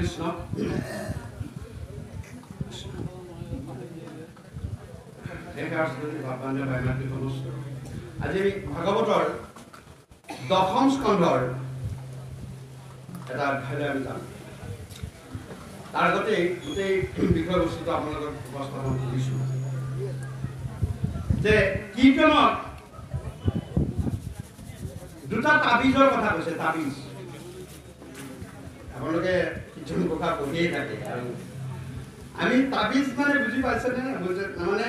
কৃষ্ণ আজি ভাগৱতৰ দশম স্কন্ধৰ এটা অধ্যায়লৈ আমি যাম। তাৰ আগতে গোটেই বিষয়বস্তুটো আপোনালোকক উপস্থাপন কৰিছোঁ যে কীৰ্তনত দুটা তাবিজৰ কথা কৈছে। তাবিজ আপোনালোকে কিছুমান কথা পঢ়িয়েই থাকে আৰু আমি তাবিজ মানে বুজি পাইছেনে? মানে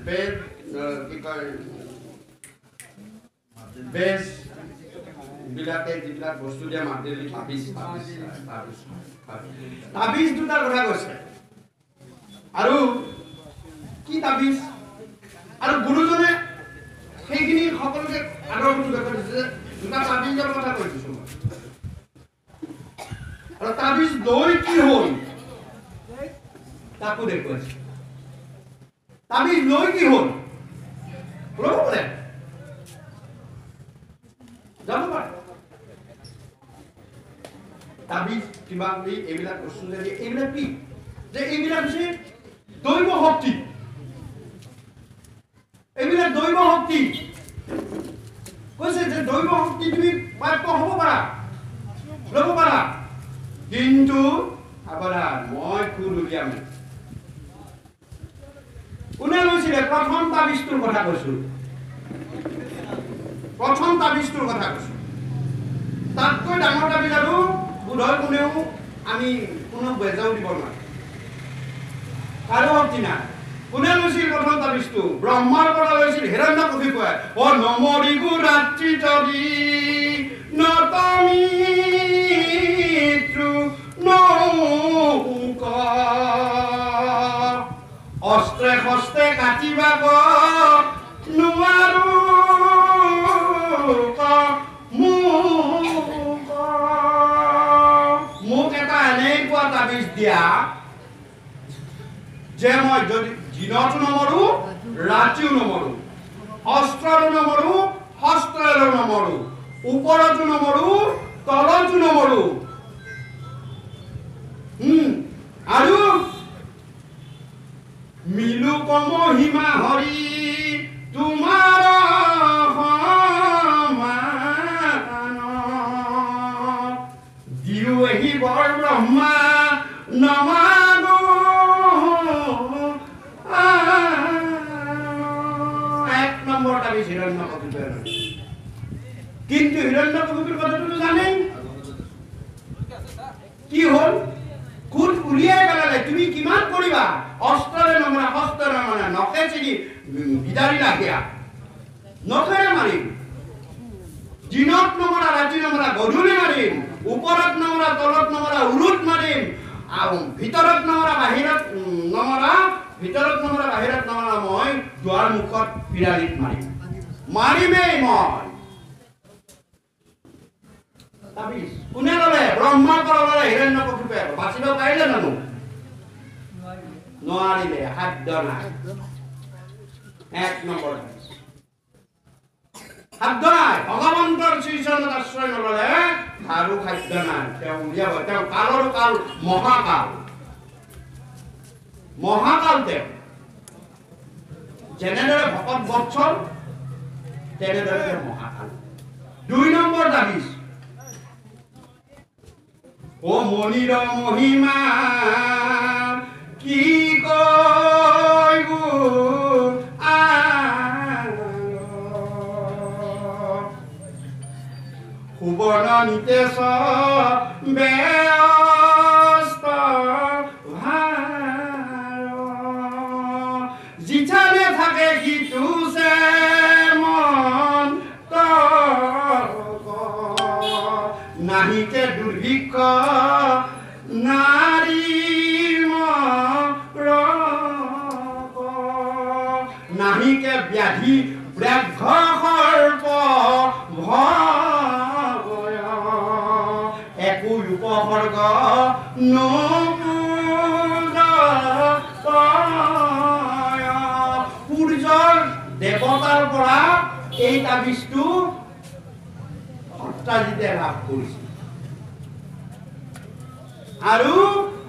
বেদ কি কয় বেজ বিলাকে যিবিলাক বস্তু দিয়া মাতি তাবিজ তাবিজ দুটাৰ কথা কৈছে। আৰু কি তাবিজ আৰু গুৰুজনে সেইখিনি সকলোকে আদৰ্শ দেখুৱাই দিছে যে দুটা তাবিজৰ কথা কৈ দিছো মই। আৰু তাবিজ লৈ কি হ'ল তাকো দেখুৱাইছে। তাবিজ লৈ কি হ'ল ল'ব পাৰে, যাব পাৰে। তাবিজ কিবা এইবিলাক বস্তু যে এইবিলাক কি যে এইবিলাক হৈছে দৈব শক্তি। এইবিলাক দৈব শক্তি কৈছে যে দৈব শক্তি তুমি প্ৰাপ্ত হ'ব পাৰা, ল'ব পাৰা, কিন্তু সাৱধান মই খুদ উলিয়াম। কোনে লৈছিলে? প্ৰথম তাবিজটোৰ কথা কৈছো। প্ৰথম তাবিজটোৰ কথা কৈছো। তাতকৈ ডাঙৰ তাবিজ আৰু বোধহয় কোনেও আমি কোনো বেজাও দিব নোৱাৰে, কাৰো শক্তি নাই। কোনে লৈছিল প্ৰথম তাবিজটো? ব্ৰহ্মাৰ পৰা লৈছিল হিৰণ্যকশিপুৰে। অ নমৰিবু ৰাত্ৰি যদি নতমিত্ৰু নৌক অস্ত্ৰে শস্ত্ৰে কাটিবাব নোৱাৰো মোক এটা এনেকুৱা তাবিজ দিয়া যে মই যদি দিনতো নমৰো ৰাতিও নমৰো, অস্ত্ৰৰো নমৰো শস্ত্ৰৰো নমৰো, ওপৰতো নমৰো তলতো নমৰো, আৰু মিলু কমহিমা হৰি তোমাৰ সমান দিও এহি বৰ ব্ৰহ্মা নমানো। এক নম্বৰ তাবিজ হিৰণ্যকশিপুৰ। কিন্তু হিৰণ্যকশিপুৰ কথাটো জানেই কি হ'ল? খুদ উলিয়াই পেলালে। তুমি কিমান কৰিবা? অস্ত্ৰৰে নমৰা শস্ত্ৰৰে নমৰা, নখে চিৰি বিদাৰি ৰাখিয়া নখেৰে মাৰিম, দিনত নমৰা ৰাতি নমৰা গধূলি মাৰিম, ওপৰত নমৰা তলত নমৰা উৰুত মাৰিম, ভিতৰত নমৰা বাহিৰত নমৰা, ভিতৰত নমৰা বাহিৰত নমৰা, মই দুৱাৰ মুখত পিৰালিত মাৰিম, মাৰিমেই মই। তাবিজ কোনে ল'লে? ব্ৰহ্মাৰ পৰা ল'লে হিৰণ্যকশিপুৰে। বাচিব পাৰিলে জানো? নোৱাৰিলে, সাধ্য নাই। এক নম্বৰ সাধ্য নাই। ভগৱন্তৰ শ্ৰীচৰণত আশ্ৰয় নললে আৰু সাধ্য নাই। তেওঁ উলিয়াব। তেওঁ কালৰ কাল মহাকাল, মহাকাল। তেওঁ যেনেদৰে ভকত বৎসল তেনেদৰে মহাকাল। দুই নম্বৰ তাবিজ ও মনিৰ মহিমা কি কয় সুবৰ্ণ নিতেশ ব্যস্ত যিঠানে থাকে সিটো যে মন নাহিকে দুৰ্ভিক্ষ নাৰী নাহিকে ব্যাধি ব্যাঘ্ৰ সৰ্প ভয় একো উপসৰ্গ সূৰ্যৰ দেৱতাৰ পৰা এই তাবিজটো সত্ৰাজিতে লাভ কৰিছিল। আৰু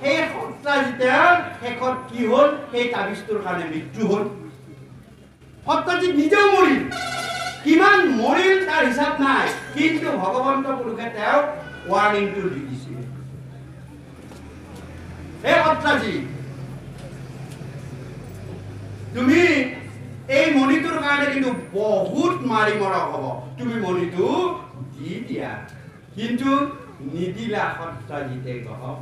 সেই সত্ৰাজিতৰ শেষত কি হ'ল সেই তাবিজটোৰ কাৰণে মৃত্যু হ'ল সত্ৰাজিত নিজেও মৰিল কিমান মৰিল তাৰ হিচাপ নাই কিন্তু ভগৱন্ত পুৰুষে তেওঁক ৱাৰ্ণিংটো দি দিছিল হে সত্ৰাজিত তুমি এই মণিটোৰ কাৰণে কিন্তু বহুত মাৰি মৰা হ'ব তুমি মণিটো দি দিয়া কিন্তু নিদিলা সত্ৰাজিতে গহক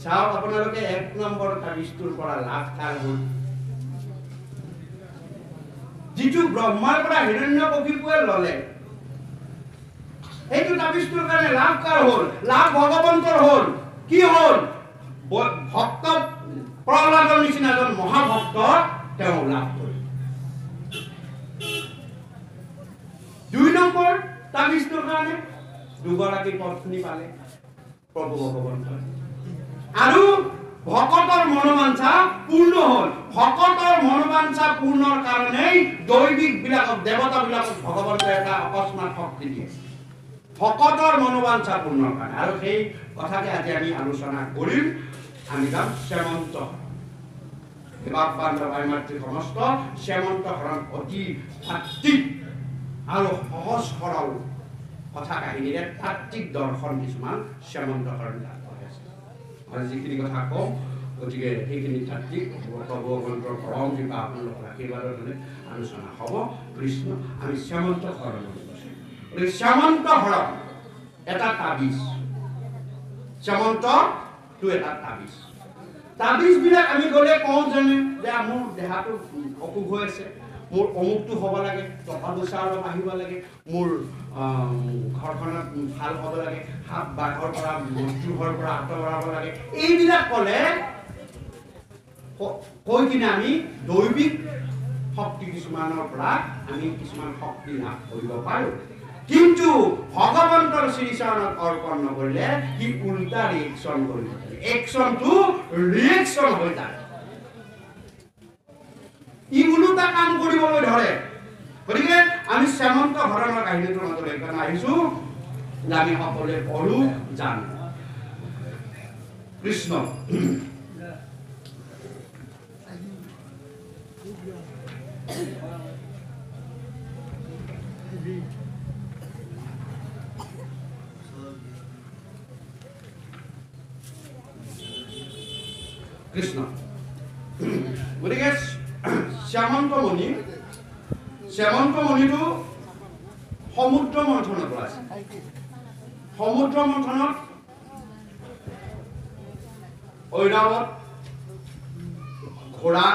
চাওক আপোনালোকে 1 নম্বৰ তাবিজটোৰ পৰা লাভ কাৰ হ'ল যিটো ব্ৰহ্মাৰ পৰা হিৰণ্যকশিপুৱে ল'লে এইটো তাবিজটোৰ কাৰণে লাভ কাৰ হ'ল লাভ ভগৱন্তৰ হ'ল কি হ'ল ভক্ত প্ৰহ্লাদৰ নিচিনা এজন মহাভক্ত তেওঁ লাভ কৰিলে 2 নম্বৰ তাবিজটোৰ কাৰণে দুগৰাকী পত্নী পালে প্ৰভু ভগৱন্ত আৰু ভকতৰ মনোবাঞ্ছা পূৰ্ণ হ'ল ভকতৰ মনোবাঞ্ছা পূৰ্ণৰ কাৰণেই দৈবিক বিলাকক দেৱতা বিলাকক ভগৱন্তই এটা অকস্মাত শক্তি দিয়ে ভকতৰ মনোবাঞ্ছা পূৰ্ণৰ কাৰণে আৰু সেই কথাকে আজি আমি আলোচনা কৰিম আমি যাম শ্যামন্ত বাপ বান্ধৱ ভাই মাতৃ সমস্ত শ্যামন্ত হৰণ অতি তাত্ত্বিক আৰু সহজ সৰল কথা কাহিনীৰে তাত্ত্বিক দৰ্শন কিছুমান শ্যামন্ত হৰণ আৰু যিখিনি কথা কওঁ গতিকে সেইখিনি তাত্ত্বিক ভগৱন্তৰ পৰম কৃপা আপোনালোকৰ আশীৰ্বাদৰ কাৰণে আলোচনা হ'ব কৃষ্ণ আমি শ্যামন্ত হৰণ গতিকে শ্যামন্ত হৰণ এটা তাবিজ শ্যামন্তটো এটা তাবিজ তাবিজবিলাক আমি গ'লে কওঁ যেনে যে মোৰ দেহাটো অসুখ হৈ আছে মোৰ অমুকটো হ'ব লাগে টকা পইচা অলপ আহিব লাগে মোৰ ঘৰখনত ভাল হ'ব লাগে সাপ বাঘৰ পৰা মৃত্যুৰ পৰা আঁতৰাব লাগে এইবিলাক ক'লে কৈ কিনে আমি দৈবিক শক্তি কিছুমানৰ পৰা আমি কিছুমান শক্তি লাভ কৰিব পাৰোঁ কিন্তু ভগৱন্তৰ শ্ৰীচৰণত অৰ্পণ নকৰিলে কি উল্টা ৰিয়েকশ্যন কৰিব একশ্যনটো ৰিয়েকশ্যন হৈ যায় ই ওলোটা কাম কৰিবলৈ ধৰে গতিকে আমি শ্যামন্ত হৰণৰ কাহিনীটোৰ মাজত এইকাৰণে আহিছোঁ যে আমি সকলোৱে পঢ়ো জানো কৃষ্ণ কৃষ্ণ গতিকে শ্যামন্তমণিটো সমুদ্ৰ মন্থনৰ পৰা আছে সমুদ্ৰ মন্থনত ঐৰাৱত ঘোঁৰা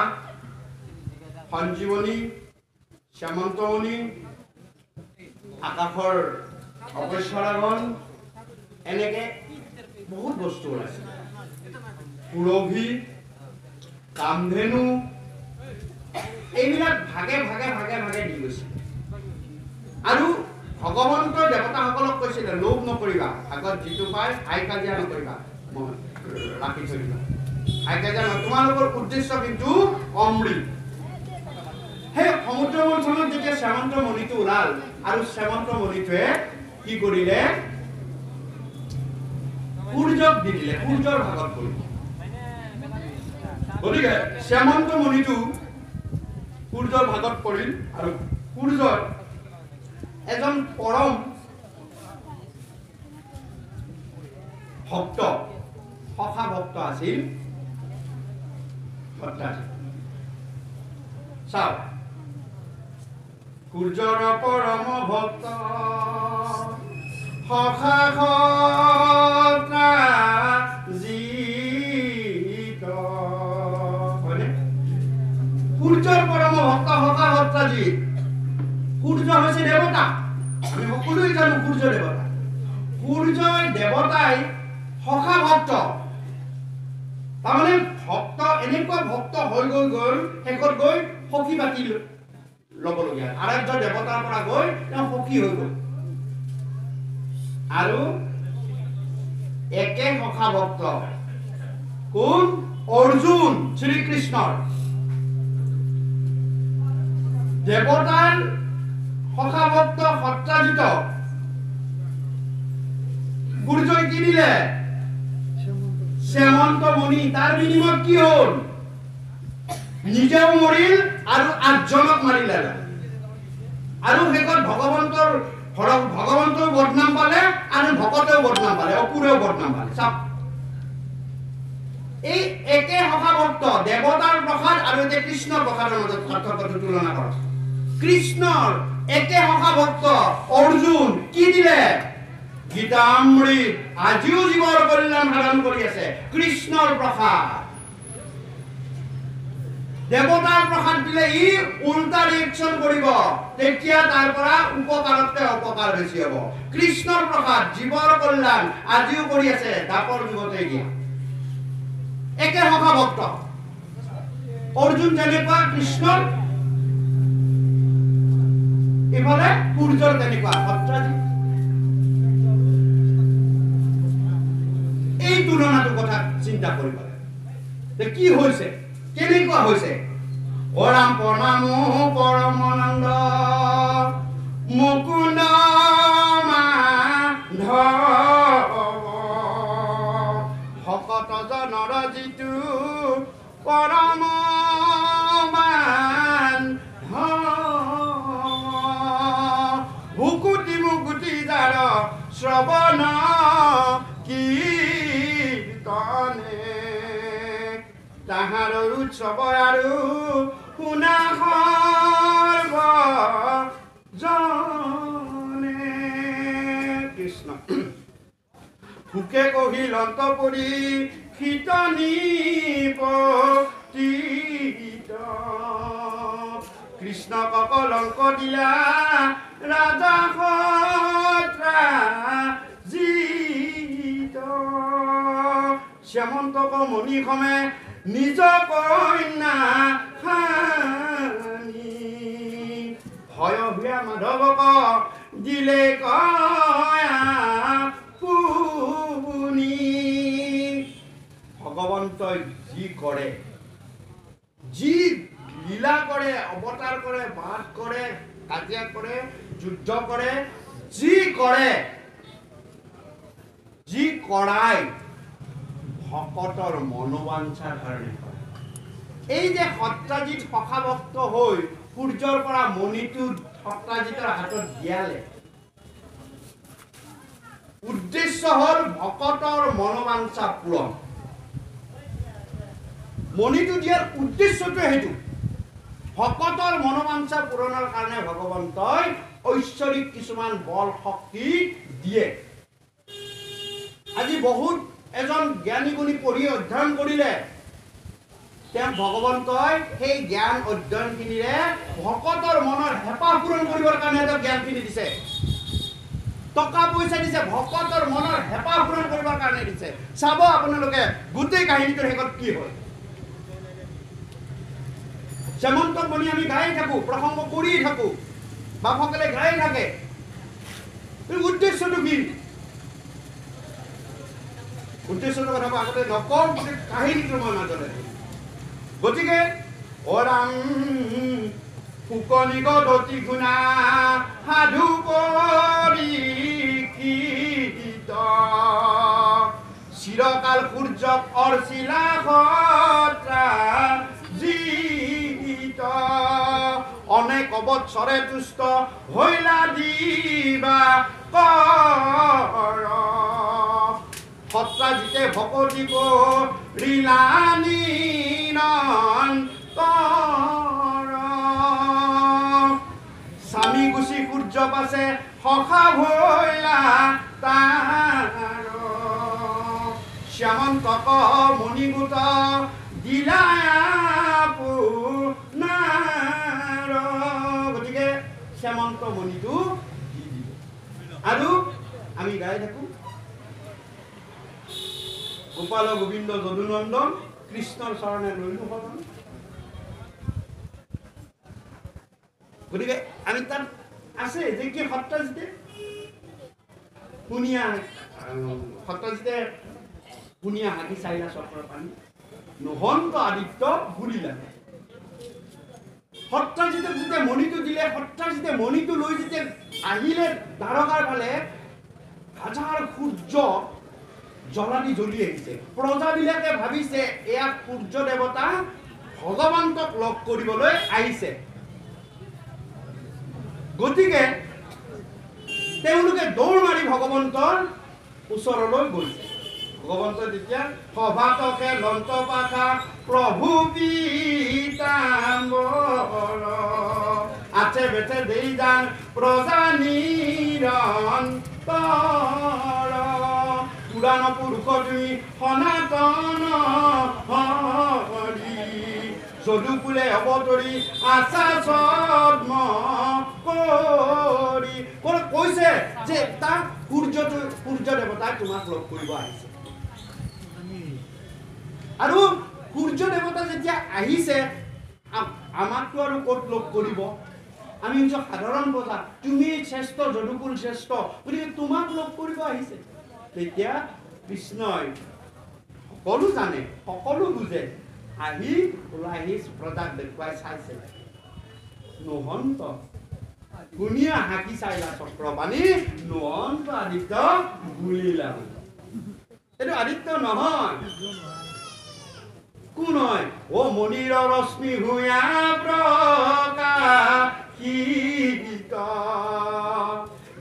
সঞ্জীৱনী শ্যামন্তমণি আকাশৰ অপস্বৰাগণ এনেকে বহুত বস্তু ওলাইছে পুৰভি কামধেনু এইবিলাক ভাগে ভাগে ভাগে ভাগে দি গৈছে আৰু ভগৱন্তৰ দেৱতাসকলক কৈছিলে লোভ নকৰিবা আগত যিটো পায় হাই কাজিয়া নকৰিবা ৰাখি থৈ দিবা হাই কাজিয়া নহয় তোমালোকৰ উদ্দেশ্য কিন্তু অমৃত সেই সমুদ্ৰ মন্থনত যেতিয়া শ্যামন্ত মণিটো ওলাল আৰু শ্যামন্ত মণিটোৱে কি কৰিলে সূৰ্যক দি দিলে সূৰ্যৰ ভাগত পৰিল গতিকে শ্যামন্ত মণিটো সূৰ্যৰ ভাগত পৰিল আৰু সূৰ্যৰ এজন পৰম ভক্ত সখা ভক্ত আছিল সত্ৰাজিত চাওক সূৰ্যৰ পৰম ভক্ত সখা সত্ৰাজিত হয়নে সূৰ্যৰ পৰম ভক্ত সখা সত্ৰাজিত সূৰ্য হৈছে দেৱতা আমি সকলোৱে জানো সূৰ্য দেৱতা সূৰ্যৰ দেৱতাই সখা ভক্ত তাৰমানে ভক্ত এনেকুৱা ভক্ত হৈ গ'ল শেষত গৈ সখী পাতি ল'বলগীয়া আৰাধ্য দেৱতাৰ পৰা গৈ তেওঁ সখী হৈ গ'ল আৰু একে সখা ভক্ত কোন অৰ্জুন শ্ৰীকৃষ্ণৰ দেৱতাৰ সখা ভক্ত সত্ৰাজিত সূৰ্যই কি দিলে শ্যামন্ত মণি তাৰ বিনিময়ত কি হ'ল নিজেও মৰিল আৰু 8জনক মাৰিলে আৰু শেষত ভগৱন্তৰ বদনাম পালে আৰু ভকতেও বদনাম পালে অপুৰেও বদনাম পালে চাওক এই একে সখা ভক্ত দেৱতাৰ প্ৰসাদ আৰু এতিয়া কৃষ্ণৰ প্ৰসাদৰ মাজত পাৰ্থক্যটো তুলনা কৰক কৃষ্ণৰ একে সখা ভক্ত অৰ্জুন কি দিলে গীতামৃত আজিও জীৱৰ কল্যাণ সাধন কৰি আছে কৃষ্ণৰ প্ৰসাদ দেৱতাৰ প্ৰসাদ দিলে ই উল্টা ৰিয়েকচন কৰিব তেতিয়া তাৰ পৰা উপকাৰতকৈ অপকাৰ বেছি হ'ব কৃষ্ণৰ প্ৰসাদ জীৱৰ কল্যাণ আজিও কৰি আছে দাপৰ যুগতে দিয়া একে সখা ভক্ত অৰ্জুন যেনেকুৱা কৃষ্ণৰ ইফালে সূৰ্যৰ তেনেকুৱা সত্ৰাজিত এই তুলনাটো কথা চিন্তা কৰিব লাগে কি হৈছে কেনেকুৱা হৈছে অৰাম পৰমামু পৰমানন্দ মুকুন্দ মাধৱ ভকত জনৰ যিটো পৰম ভুকুটি মুকুটি যাৰ শ্ৰৱণ কীৰ্তনে তাহাৰ উৎসৱ আৰু শুনা সৰ্বজনে কৃষ্ণ ভোকে কহিল অন্তপুৰী শীতনি পতিত কৃষ্ণক কলংক দিলা ৰাজা সত্ৰাজিত শ্যামন্তক মণিসমে নিজ কন্যা খানি ভয় হুয়া মাধৱক দিলে কয়া পুনি ভগৱন্তই যি কৰে যি লীলা কৰে অৱতাৰ কৰে বাদ কৰে কাজিয়া কৰে যুদ্ধ কৰে যি কৰে যি কৰায় ভকতৰ মনোবাঞ্ছাৰ কাৰণে এই যে সত্ৰাজিত সখা ভক্ত হৈ সূৰ্যৰ পৰা মণিটো সত্ৰাজিতৰ হাতত দিয়ালে উদ্দেশ্য হ'ল ভকতৰ মনোবাঞ্ছা পূৰণ মণিটো দিয়াৰ উদ্দেশ্যটো সেইটো ভকতৰ মনোবাঞ্ছা পূৰণৰ কাৰণে ভগৱন্তই ঐশ্বৰিক কিছুমান বল শক্তি দিয়ে আজি বহুত এজন জ্ঞানী গুণী পঢ়ি অধ্যয়ন কৰিলে তেওঁ ভগৱন্তই সেই জ্ঞান অধ্যয়নখিনিৰে ভকতৰ মনৰ হেঁপাহ পূৰণ কৰিবৰ কাৰণে তেওঁ জ্ঞানখিনি দিছে টকা পইচা দিছে ভকতৰ মনৰ হেঁপাহ পূৰণ কৰিবৰ কাৰণে দিছে চাব আপোনালোকে গোটেই কাহিনীটোৰ শেষত কি হয় শ্যামন্তক মণি আমি গাই থাকো প্ৰসংগ কৰি থাকো বাপসকলে গাই থাকে উদ্দেশ্যটো কি উদ্দেশ্যটো কথা আগতে নকওঁ গোটেই কাহিনীটো মই মাজতে গতিকে অৰাম ফুকনি গতি গুণা সাধু পৰীক্ষিত চিৰকাল সূৰ্যক অৰ্চিলা সত্ৰাজিত অনেক বৎসৰে তুষ্ট হৈলা দিবা কৰ সত্ৰাজিতে ভকতি ৰিলানীনন স্বামী গুচি সূৰ্য পাছে সখা ভৈলা তাৰ শ্যামন্তক মণিগুট দিলা আপোনাৰ গতিকে শ্যামন্ত মণিটো দি দিব আৰু আমি গাই থাকো গোপাল গোবিন্দ যদুনন্দন কৃষ্ণৰ চৰণে লৈলো সদন গতিকে আমি তাত আছে যে কি সত্ৰাজিতে শুনিয়া সত্ৰাজিতে শুনিয়া হাতী চাৰিলা চক্ৰৰ পানী নহন্ত আদিত্য ঘূৰিলা সত্ৰাজিতক যেতিয়া মণিটো দিলে সত্ৰাজিতে মণিটো লৈ যেতিয়া আহিলে দ্বাৰকাৰ ফালে হাজাৰ সূৰ্য জ্বলানি জ্বলি আহিছে প্ৰজাবিলাকে ভাবিছে এয়া সূৰ্য দেৱতা ভগৱন্তক লগ কৰিবলৈ আহিছে গতিকে তেওঁলোকে দৌৰ মাৰি ভগৱন্তৰ ওচৰলৈ গৈছে ভগৱন্ত তেতিয়া সভাতকে লন্তপাখা প্ৰভু পীতাম্বৰ আছে বেঠে দেই যান প্ৰজা নিৰন্তৰ পুৰাণ পুৰুষ তুমি সনাতন হৰি যদুকুলে অৱতৰি আশা ছদ্ম কৰি কৈছে যে তাক সূৰ্য দেৱতাই তোমাক লগ কৰিব আহিছে আৰু সূৰ্য দেৱতা যেতিয়া আহিছে আমাকতো আৰু ক'ত লগ কৰিব আমি সাধাৰণ প্ৰজা তুমি শ্ৰেষ্ঠ যদুকুল শ্ৰেষ্ঠ গতিকে তোমাক লগ কৰিব আহিছে তেতিয়া কৃষ্ণই সকলো জানে সকলো বুজে আহি ওলাই আহি প্ৰজাক দেখুৱাই চাইছে নহন্ত শুনিয়া হাকি চাইলা চক্ৰবাণী নহন্ত আদিত্য বুলিলা এইটো আদিত্য নহয় কোন হয় অ মণিৰ ৰশ্মি ভূঞা প্ৰকাশিত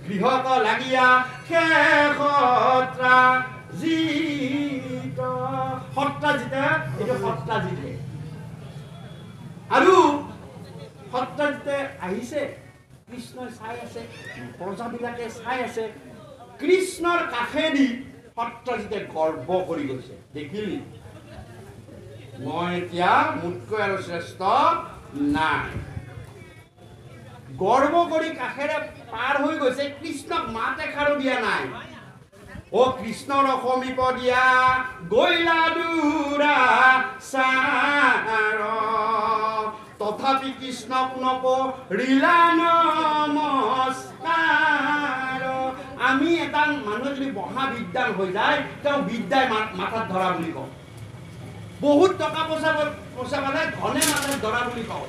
গৃহক লাগিয়া শেষত্ৰা জিত সত্ৰাজিতে এইটো সত্ৰাজিতে আৰু সত্ৰাজিতে আহিছে কৃষ্ণই চাই আছে প্ৰজাবিলাকে চাই আছে কৃষ্ণৰ কাষেদি সত্ৰাজিতে গৰ্ব কৰি গৈছে দেখিলি মই এতিয়া মোতকৈ আৰু শ্ৰেষ্ঠ নাই গৰ্ব কৰি কাষেৰে পাৰ হৈ গৈছে কৃষ্ণক মাত এষাৰো দিয়া নাই ও কৃষ্ণৰ সমীপ দিয়া গৈলা দুৰা সাৰ তথাপি কৃষ্ণক নকৰিলা নমস্কাৰ আমি এটা মানুহ যদি মহাবিদ্যান হৈ যায় তেওঁ বিদ্যাই মাথাত ধৰা বুলি কওঁ বহুত টকা পইচা পালে ধনে মাথাত ধৰা বুলি কওঁ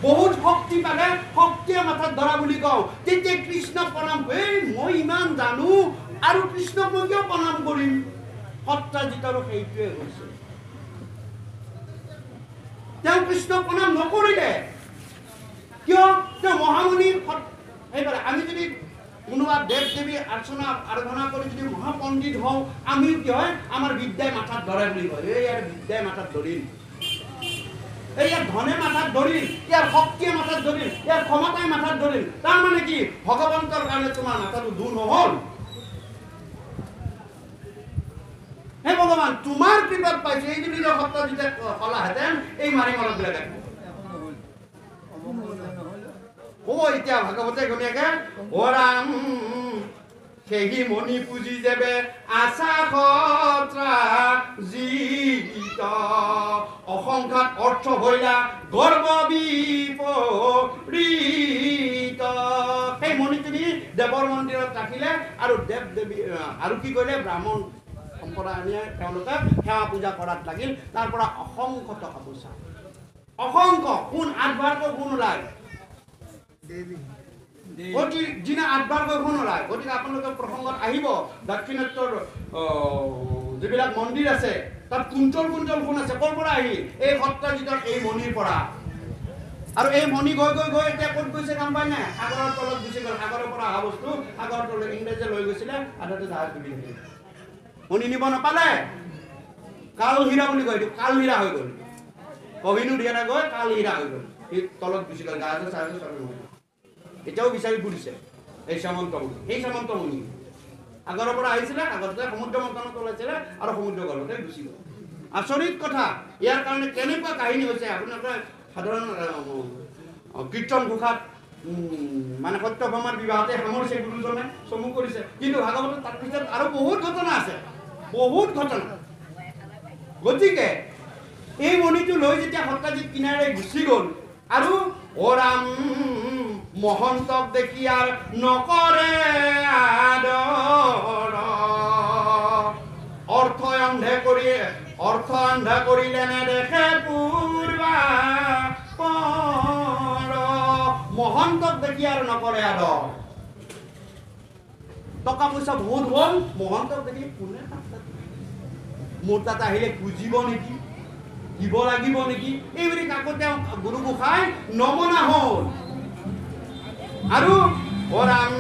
বহুত শক্তি পালে শক্তিয়ে মাথাত ধৰা বুলি কওঁ তেতিয়া কৃষ্ণক প্ৰণাম এই মই ইমান জানো আৰু কৃষ্ণক মই কিয় প্ৰণাম কৰিম সত্ৰাজিতৰো সেইটোৱে হৈছে তেওঁ কৃষ্ণক প্ৰণাম নকৰিলে কিয় তেওঁ মহামুনি এইবাৰ আমি যদি কোনোবা দেৱ দেৱী আৰাধনা কৰি যদি মহাপণ্ডিত হওঁ আমিও কি হয় আমাৰ বিদ্যাই মাথাত ধৰে বুলি কয় এই ইয়াৰ বিদ্যাই মাথাত ধৰিল এই ইয়াৰ ধনে মাথাত ধৰিল ইয়াৰ শক্তিয়ে মাথাত ধৰিল ইয়াৰ ক্ষমতাই মাথাত ধৰিল তাৰমানে কি ভগৱন্তৰ কাৰণে তোমাৰ মাথাটো দূৰ নহল হে ভগৱান তোমাৰ কৃপাত পাইছো এই যদি সত্ৰাজিতে কলাহেঁতেন এই মাৰি মনত বিলাকে ও এতিয়া ভাগৱতে ঘনীয়াকে ও ৰাম সেহি মণি পুজি যাবে আশা সত্ৰা জিত অসংখ্যাত অৰ্থ ভৈলা গৰ্ব বিপৰীত সেই মণিখিনি দেৱৰ মন্দিৰত ৰাখিলে আৰু দেৱ দেৱী আৰু কি কৰিলে ব্ৰাহ্মণ সম্প্ৰদায় আনি তেওঁলোকে সেৱা পূজা কৰাত লাগিল তাৰ পৰা অসংখ্য টকা পইচা অসংখ্য কোন 8 বাৰকৈ গুণ ওলায় যিনা 8 বাৰকৈ গুণ ওলায় গতিকে আপোনালোকে প্ৰসংগত আহিব দক্ষিণেশ্বৰ যিবিলাক মন্দিৰ আছে তাত কুঞ্চল গুণ আছে ক'ৰ পৰা আহি এই সত্ৰাজিতৰ এই মণিৰ পৰা আৰু এই মণি গৈ এতিয়া ক'ত গৈছে গম পাই নাই সাগৰৰ তলত গুচি গ'ল সাগৰৰ পৰা অহা বস্তু সাগৰৰ তলত ইংৰাজে লৈ গৈছিলে আধাতে জাহাজ ডুবি থাকিল মণি নিব নাপালে কাল হীৰা বুলি কয় কাল হীৰা হৈ গ'ল কহিনুৰ হীৰা গৈ কাল হীৰা হৈ গ'ল এই তলত গুচি গ'ল জাহাজৰ এতিয়াও বিচাৰি ফুৰিছে এই সামন্ত মুনি আগৰ পৰা আহিছিলে আগতে সমুদ্ৰ মন্থনত ওলাইছিলে আৰু সমুদ্ৰ গৰ্ভতে গুচি গ'ল আচৰিত কথা ইয়াৰ কাৰণে কেনেকুৱা কাহিনী হৈছে আপোনালোকে সাধাৰণ কীৰ্তন ঘোষাত মানে সত্যভামাৰ বিবাহতে সামৰিছে গুৰুজনে চমু কৰিছে কিন্তু ভাগৱতত তাৰ পিছত আৰু বহুত ঘটনা আছে বহুত ঘটনা গতিকে এই মণিটো লৈ যেতিয়া সত্ৰাজিত কিনাৰে গুচি গ'ল আৰু ও ৰাম মহন্তক দেখি আর নকরে আদর অর্থ অন্ধে করিলে নেদেখে পূর্বা পর মহন্তক দেখি আর নকরে আদর টকা পয়সা বহুত হল মহন্তক দেখি কোনে মোৰ তাত আহিলে খুজিব নেকি, দিব লাগিব নেকি, এইবুলি কাকো তেওঁ গুৰু গোসাঁই নমনা হ'ল। আৰু ৰাম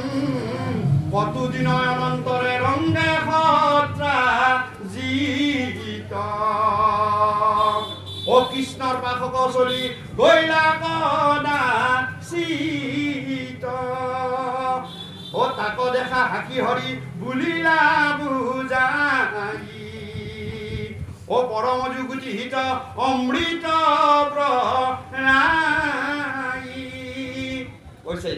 কতোদিন অনন্তৰে ৰংগে সত্ৰা জিত ও কৃষ্ণৰ পাশক চলি গৈলা কদা চিত ও তাক দেখা হাকি হৰি বুলিলা বুজাই ও পৰম যুগুতি হিত অমৃত প্ৰণাই কৈছে।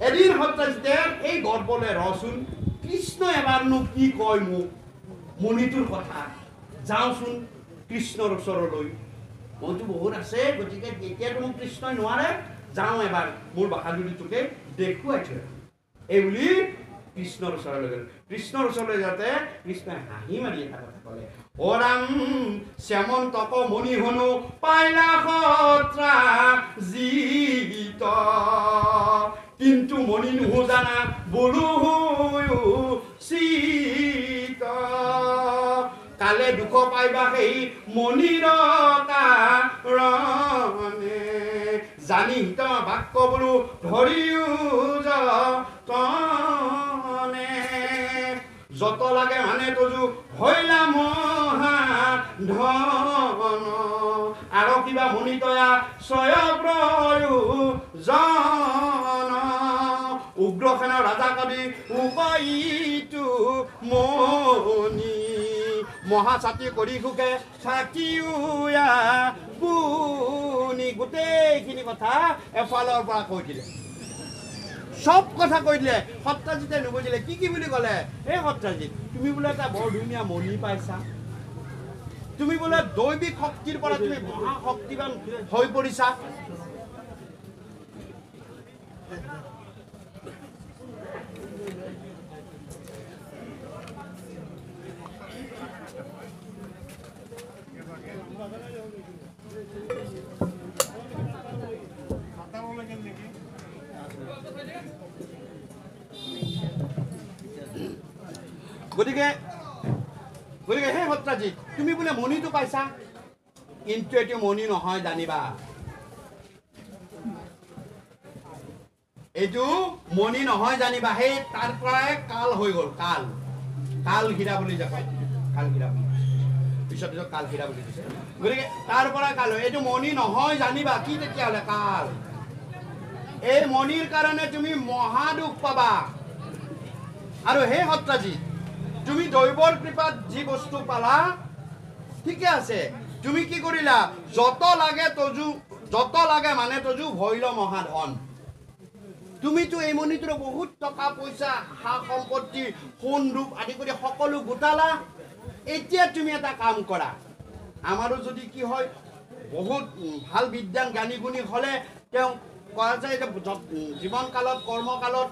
এদিন সত্যাজিতে এই গৰ্বলে ৰচোন কৃষ্ণ এবাৰনো কি কয় মোক মণিটোৰ কথা, যাওঁচোন কৃষ্ণৰ ওচৰলৈ, মইতো বহুত আছে, গতিকে এতিয়াতো মোক কৃষ্ণই নোৱাৰে, যাওঁ এবাৰ মোৰ বাহাদুৰিটোকে দেখুৱাই থৈ এই বুলি কৃষ্ণৰ ওচৰলৈ গ'ল। কৃষ্ণৰ ওচৰলৈ যাওঁতে কৃষ্ণই হাঁহি মাৰি এটা কথা ক'লে, অ ৰাম শ্যামন্তক মণি হনু পাইলা সত্ৰা জিত কিন্তু মণি নুহু জানা বলো চিত কালে দুখ পাইবা সেই মণিৰ কাৰণে জানি হিত বাক্য বোলো ধৰিও যতনে যত লাগে মানে তজু হইলা মহা ধন আৰু কিবা মণি তয়া স্বয় প্ৰয়োজন উগ্ৰসেনৰ ৰাজা কবি উপায়িতো মণি মহাছাতি কৰি সুখে থাকিওয়া পুনি গোটেইখিনি কথা এফালৰ পৰা কৈ দিলে, সব কথা কৈ দিলে। সত্যাজিতে নুবুজিলে, কি কি বুলি ক'লে, এই সত্যাজিত তুমি বোলে এটা বৰ ধুনীয়া মণি পাইছা, তুমি বোলে দৈবিক শক্তিৰ পৰা তুমি মহাশক্তিবান হৈ পৰিছা, গতিকে হে সত্যাজিত তুমি বোলে মণিটো পাইছা, কিন্তু এইটো মণি নহয় জানিবা, এইটো মণি নহয় জানিবা। সেই তাৰ পৰাই কাল হৈ গ'ল, কাল কাল হীৰা বুলি যে কয়, কাল হীৰা পিছত পিছত কাল হীৰা বুলি দিছে। গতিকে তাৰ পৰা কাল এইটো মণি নহয় জানিবা। কি তেতিয়াহ'লে কাল, এই মণিৰ কাৰণে তুমি মহাদুখ পাবা। আৰু হে সত্যাজিত তুমি দৈৱৰ কৃপাত যি বস্তু পালা ঠিকে আছে, তুমি কি কৰিলা, যত লাগে মানে তজু ভৈল মহাধন। তুমিতো এই মণিটোৰ বহুত টকা পইচা সা সম্পত্তি সোণ ৰূপ আদি কৰি সকলো গোটালা। এতিয়া তুমি এটা কাম কৰা, আমাৰো যদি কি হয় বহুত ভাল বিদ্যান জ্ঞানী গুণী হ'লে তেওঁ কোৱা যায় যে জীৱনকালত কৰ্মকালত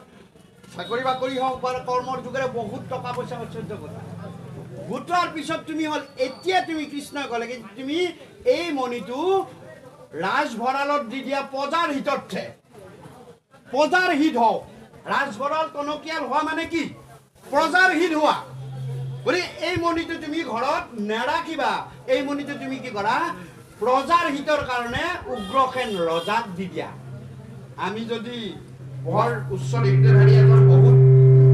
চাকৰি বাকৰি হওক বা কৰ্মৰ যুগেৰে বহুত টকা পইচা ঐশ্বৰ্য গোটা গোটোৱাৰ পিছত তুমি হ'ল এতিয়া তুমি কৃষ্ণই ক'লে কি তুমি এই মণিটো ৰাজভঁৰালত দি দিয়া প্ৰজাৰ হিতৰ্থে, প্ৰজাৰ হিত হও। ৰাজভঁৰাল টনকিয়াল হোৱা মানে কি, প্ৰজাৰ হিত হোৱা। গতিকে এই মণিটো তুমি ঘৰত নেৰাখিবা, এই মণিটো তুমি কি কৰা, প্ৰজাৰ হিতৰ কাৰণে উগ্ৰসেন ৰজাক দি দিয়া। আমি যদি বৰ উচ্চ ডিগ্ৰীধাৰী এজন বহুত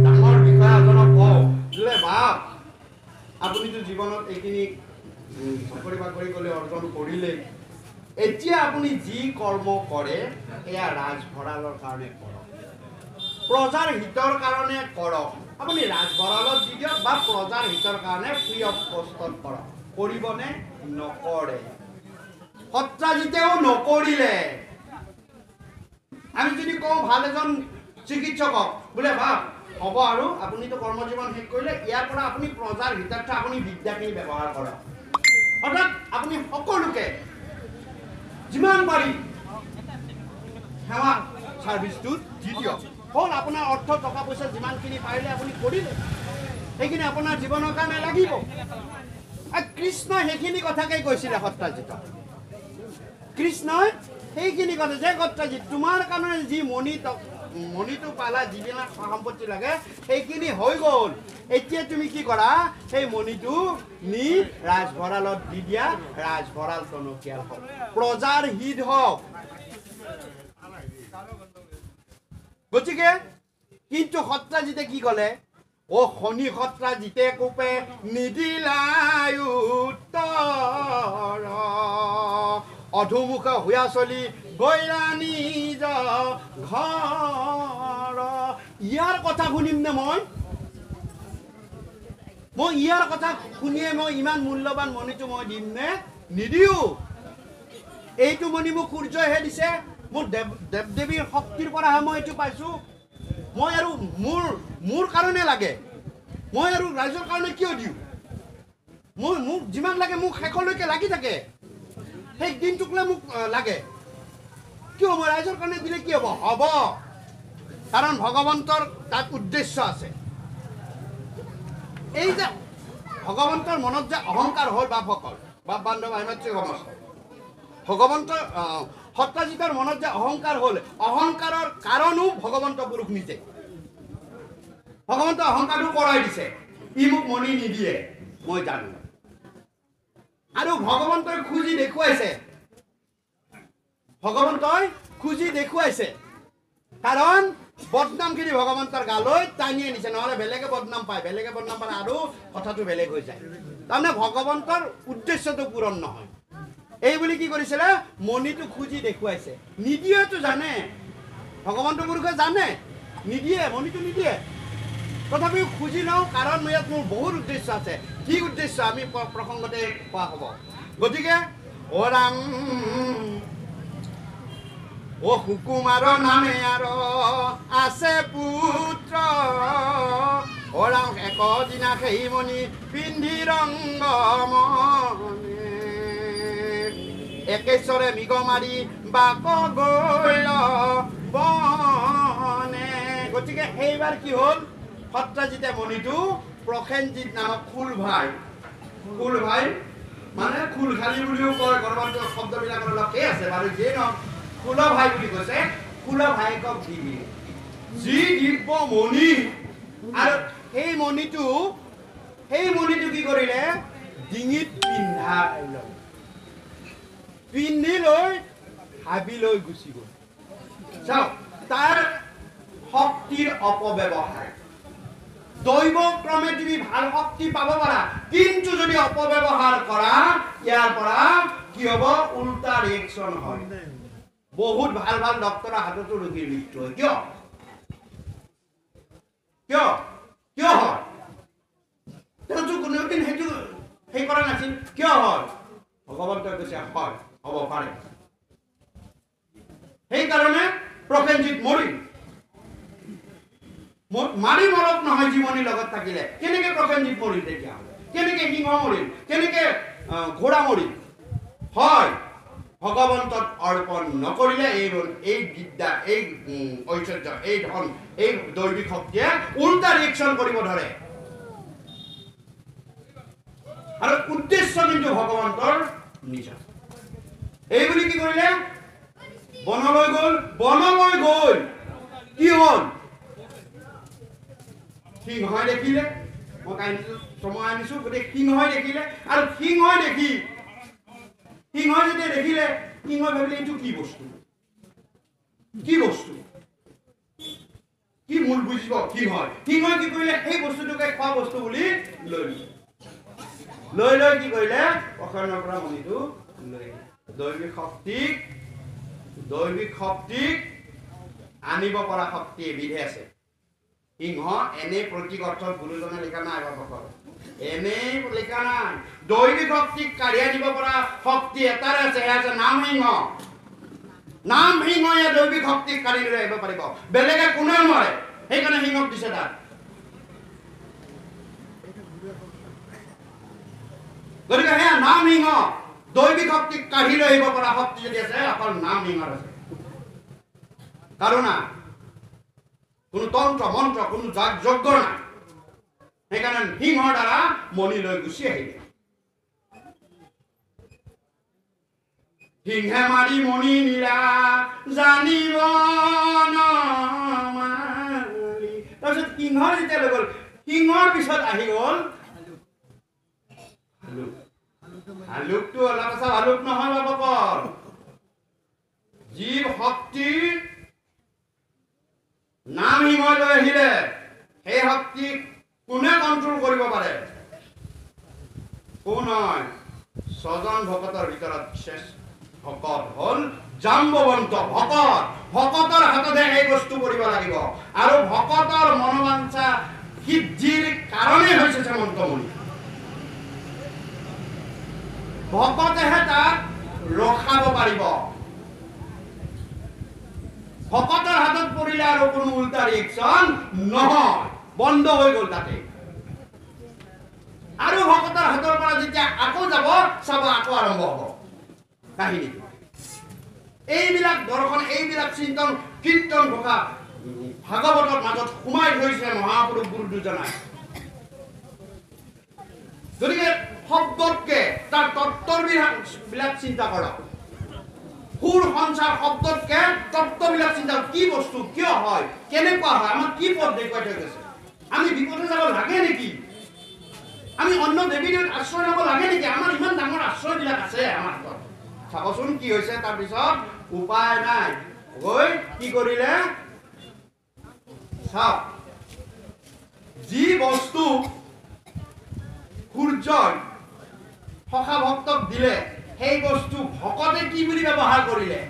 ডাঙৰ বিষয়া এজনক কওঁ যে বাপ আপুনিতো জীৱনত এইখিনি চাকৰি বাকৰি কৰি অৰ্জন কৰিলে, এতিয়া আপুনি যি কৰ্ম কৰে এয়া ৰাজভঁৰালৰ কাৰণে কৰক, প্ৰজাৰ হিতৰ কাৰণে কৰক। আপুনি ৰাজভঁৰালত দি দিয়ক বা প্ৰজাৰ হিতৰ কাৰণে ফ্ৰী অফ কষ্টত কৰক। কৰিবনে? নকৰে। সত্যাজিতেও নকৰিলে। আমি যদি কওঁ ভাল এজন চিকিৎসকক বোলে বাপ হ'ব আৰু আপুনিতো কৰ্মজীৱন শেষ কৰিলে, ইয়াৰ পৰা আপুনি প্ৰজাৰ হিতাৰ্থে আপুনি বিদ্যাখিনি ব্যৱহাৰ কৰক। অৰ্থাৎ আপুনি সকলোকে যিমান পাৰি সেৱা ছাৰ্ভিচটো দি দিয়ক। হ'ল আপোনাৰ অৰ্থ টকা পইচা যিমানখিনি পাৰিলে আপুনি কৰিলে, সেইখিনি আপোনাৰ জীৱনৰ কাৰণে লাগিব। কৃষ্ণই সেইখিনি কথাকেই কৈছিলে সত্যাজিতক। কৃষ্ণই সেইখিনি কথা যে সত্যাজিত তোমাৰ কাৰণে যি মণি মণিটো পালা যিবিলাক সম্পত্তি লাগে সেইখিনি হৈ গ'ল এতিয়া তুমি কি কৰা সেই মণিটো নি ৰাজভঁৰালত দি দিয়া ৰাজভঁৰাল টনকিয়াল হওক প্ৰজাৰ হিত হওক গতিকে কিন্তু সত্ৰাজিতে কি ক'লে ও শনি সত্ৰাজিতে কোপে নিদিলাই উত্তৰ অধুমুখ হোৱা চলি গৈলা নিজ ঘৰ ইয়াৰ কথা শুনিম নে মই ইয়াৰ কথা শুনিয়ে মই ইমান মূল্যৱান মণিটো মই দিম নে নিদিও এইটো মণি মোক সূৰ্যহে দিছে মোৰ দেৱ দেৱীৰ শক্তিৰ পৰাহে মই এইটো পাইছো মই আৰু মোৰ কাৰণে লাগে মই আৰু ৰাইজৰ কাৰণে কিয় দিওঁ মোক যিমান লাগে মোক শেষলৈকে লাগি থাকে সেই দিনটোকলৈ মোক লাগে কিয় মই ৰাইজৰ কাৰণে দিলে কি হ'ব হ'ব কাৰণ ভগৱন্তৰ তাত উদ্দেশ্য আছে এই যে ভগৱন্তৰ মনত যে অহংকাৰ হ'ল বাপসকল বাপ বান্ধৱ আহিমাতৃ ভগৱন্তৰ সত্ৰাজিতৰ মনত যে অহংকাৰ হ'ল অহংকাৰৰ কাৰণো ভগৱন্ত পুৰুষ নিজে ভগৱন্ত অহংকাৰটো কৰাই দিছে ই মোক মণি নিদিয়ে মই জানো আৰু ভগৱন্তই খুজি দেখুৱাইছে কাৰণ বদনামখিনি ভগৱন্তৰ গালৈ টানি আনিছে নহ'লে বেলেগে বদনাম পায় আৰু কথাটো বেলেগ হৈ যায় তাৰমানে ভগৱন্তৰ উদ্দেশ্যটো পূৰণ নহয় এই বুলি কি কৰিছিলে মণিটো খুজি দেখুৱাইছে নিদিয়েতো জানে ভগৱন্ত পুৰুষে জানে নিদিয়ে মণিটো নিদিয়ে তথাপিও খুজি লওঁ কাৰণ ইয়াত মোৰ বহুত উদ্দেশ্য আছে কি উদ্দেশ্য আমি প্ৰসংগতে কোৱা হ'ব গতিকে অ ৰাম ও সুকুমাৰ নামে আৰু আছে পুত্ৰ অ ৰাম একদিনা সেই মণি পিন্ধি ৰংগ মনে একেশ্বৰে মৃগ মাৰি বাক গৈল বনে গতিকে সেইবাৰ কি হ'ল সত্ৰাজিতে মণিটো প্ৰসেনজিৎ নামক ফুল ভাই মানে ফুলখালী বুলিও কয় গৰ্ভন্ত শব্দবিলাকৰ অলপ সেই আছে বাৰু যিয়ে নহওক ফুল ভাই বুলি কৈছে ফুল ভাইকক দিবি যি দিব্য মণি আৰু সেই মণিটো কি কৰিলে ডিঙিত পিন্ধি লৈ হাবিলৈ গুচি গ'ল চাওক তাৰ শক্তিৰ অপব্যৱহাৰ দৈৱ ক্ৰমে তুমি ভাল শক্তি পাব পাৰা কিন্তু যদি অপব্যৱহাৰ কৰা ইয়াৰ পৰা কি হ'ব উল্টা ৰিয়েকশ্যন হয় বহুত ভাল ডক্টৰৰ হাততো ৰোগীৰ মৃত্যু হয় কিয় হয় তেওঁতো কোনোদিন সেইটো সেই কৰা নাছিল কিয় হয় ভগৱন্তই কৈছে হয় হ'ব পাৰে সেইকাৰণে প্ৰসেনজিৎ মাৰি মৰক নহয় জীৱনীৰ লগত থাকিলে কেনেকে প্ৰসেনজিৎ মৰিল তেতিয়াহ'লে কেনেকে সিংহ মৰিল কেনেকে ঘোঁৰা মৰিল হয় ভগৱন্তক অৰ্পণ নকৰিলে এই বিদ্যা এই ঐশ্বৰ্য এই ধন এই দৈবিক শক্তিয়ে উল্টা ৰিয়েকশ্যন কৰিব ধৰে আৰু উদ্দেশ্য কিন্তু ভগৱন্তৰ নিজৰ এই বুলি কি কৰিলে বনলৈ গ'ল কি হ'ল সিংহই দেখিলে মই কাহিনীটো সময় আনিছো গতিকে সিংহই দেখিলে আৰু সিংহই যেতিয়া দেখিলে সিংহই ভাবিলে এইটো কি বস্তু কি মূল বুজিব সিংহই কি কৰিলে সেই বস্তুটোকে খোৱা বস্তু বুলি লৈ কি কৰিলে অখৰণৰ পৰা মণিটো লৈ দৈবিক শক্তিক আনিব পৰা শক্তি এবিধে আছে সিংহ এনে প্ৰতীক অৰ্থত গুৰুজনে লিখা নাই এনেই লিখা নাই দৈবিক শক্তিক কাঢ়িয়াই দিব পৰা শক্তি এটাৰে আছে সেয়া আছে নাম সিংহই দৈবিক শক্তিক কাঢ়ি লৈ আহিব পাৰিব বেলেগে কোনেও নোৱাৰে সেইকাৰণে সিংহক দিছে তাত গতিকে সেয়া নাম সিংহ দৈবিক শক্তিক কাঢ়ি লৈ আহিব পৰা শক্তি যদি আছে অকল নাম সিংহৰ আছে কাৰণ কোনো তন্ত্ৰ মন্ত্ৰ কোনো যজ্ঞ নাই সেইকাৰণে সিংহৰ দ্বাৰা মণি লৈ গুচি আহিলে সিংহে মাৰি মণি নীৰা জানিব নোৱাৰি। তাৰপিছত সিংহৰ যেতিয়া লৈ গ'ল, সিংহৰ পিছত আহি গ'ল ভালুক। ভালুকটো অলপ আছে, ভালুক নহয় বাবকৰ। জীৱ শক্তি নাম সিংহই লৈ আহিলে, সেই শক্তি কোনে কণ্ট্ৰল কৰিব পাৰে? কোন হয়? 6 জন ভকতৰ ভিতৰত শেষ ভকত হ'ল জাম্বৱন্ত ভকত। ভকতৰ হাততে এই বস্তু কৰিব লাগিব, আৰু ভকতৰ মনোবাঞ্ছা সিদ্ধিৰ কাৰণে হৈছে শ্যামন্তমণি। ভকতেহে তাক ৰখাব পাৰিব। ভকতৰ হাতত পৰিলে আৰু কোনো উল্টা ৰিয়েকশ্যন নহয়, বন্ধ হৈ গ'ল তাতে। আৰু ভকতৰ হাতৰ পৰা যেতিয়া আকৌ যাব, চাব আকৌ আৰম্ভ হ'ব কাহিনীটো। এইবিলাক দৰ্শন, এইবিলাক চিন্তন কীৰ্তন ঘোষা ভাগৱতৰ মাজত সোমাই ধৰিছে মহাপুৰুষ গুৰু দুজনাই। গতিকে শব্দতকে তাৰ তত্ত্ববিলাক চিন্তা কৰক। সুৰ সঞ্চাৰ শব্দতকে তত্ত্ববিলাক চিন্তা, কি বস্তু, কিয় হয়, কেনেকুৱা হয়, আমাক কি পথ দেখুৱাই থৈ গৈছে। আমি বিপথে যাব লাগে নেকি? আমি অন্য দেৱী দেৱীত আশ্ৰয় ল'ব লাগে নেকি? আমাৰ ইমান ডাঙৰ আশ্ৰয়বিলাক আছে আমাৰ হাতত। চাবচোন কি হৈছে তাৰপিছত, উপায় নাই গৈ কি কৰিলে চাওক। যি বস্তু সূৰ্যই সখা ভক্তক দিলে, সেই বস্তু ভকতে কি বুলি ব্যৱহাৰ কৰিলে?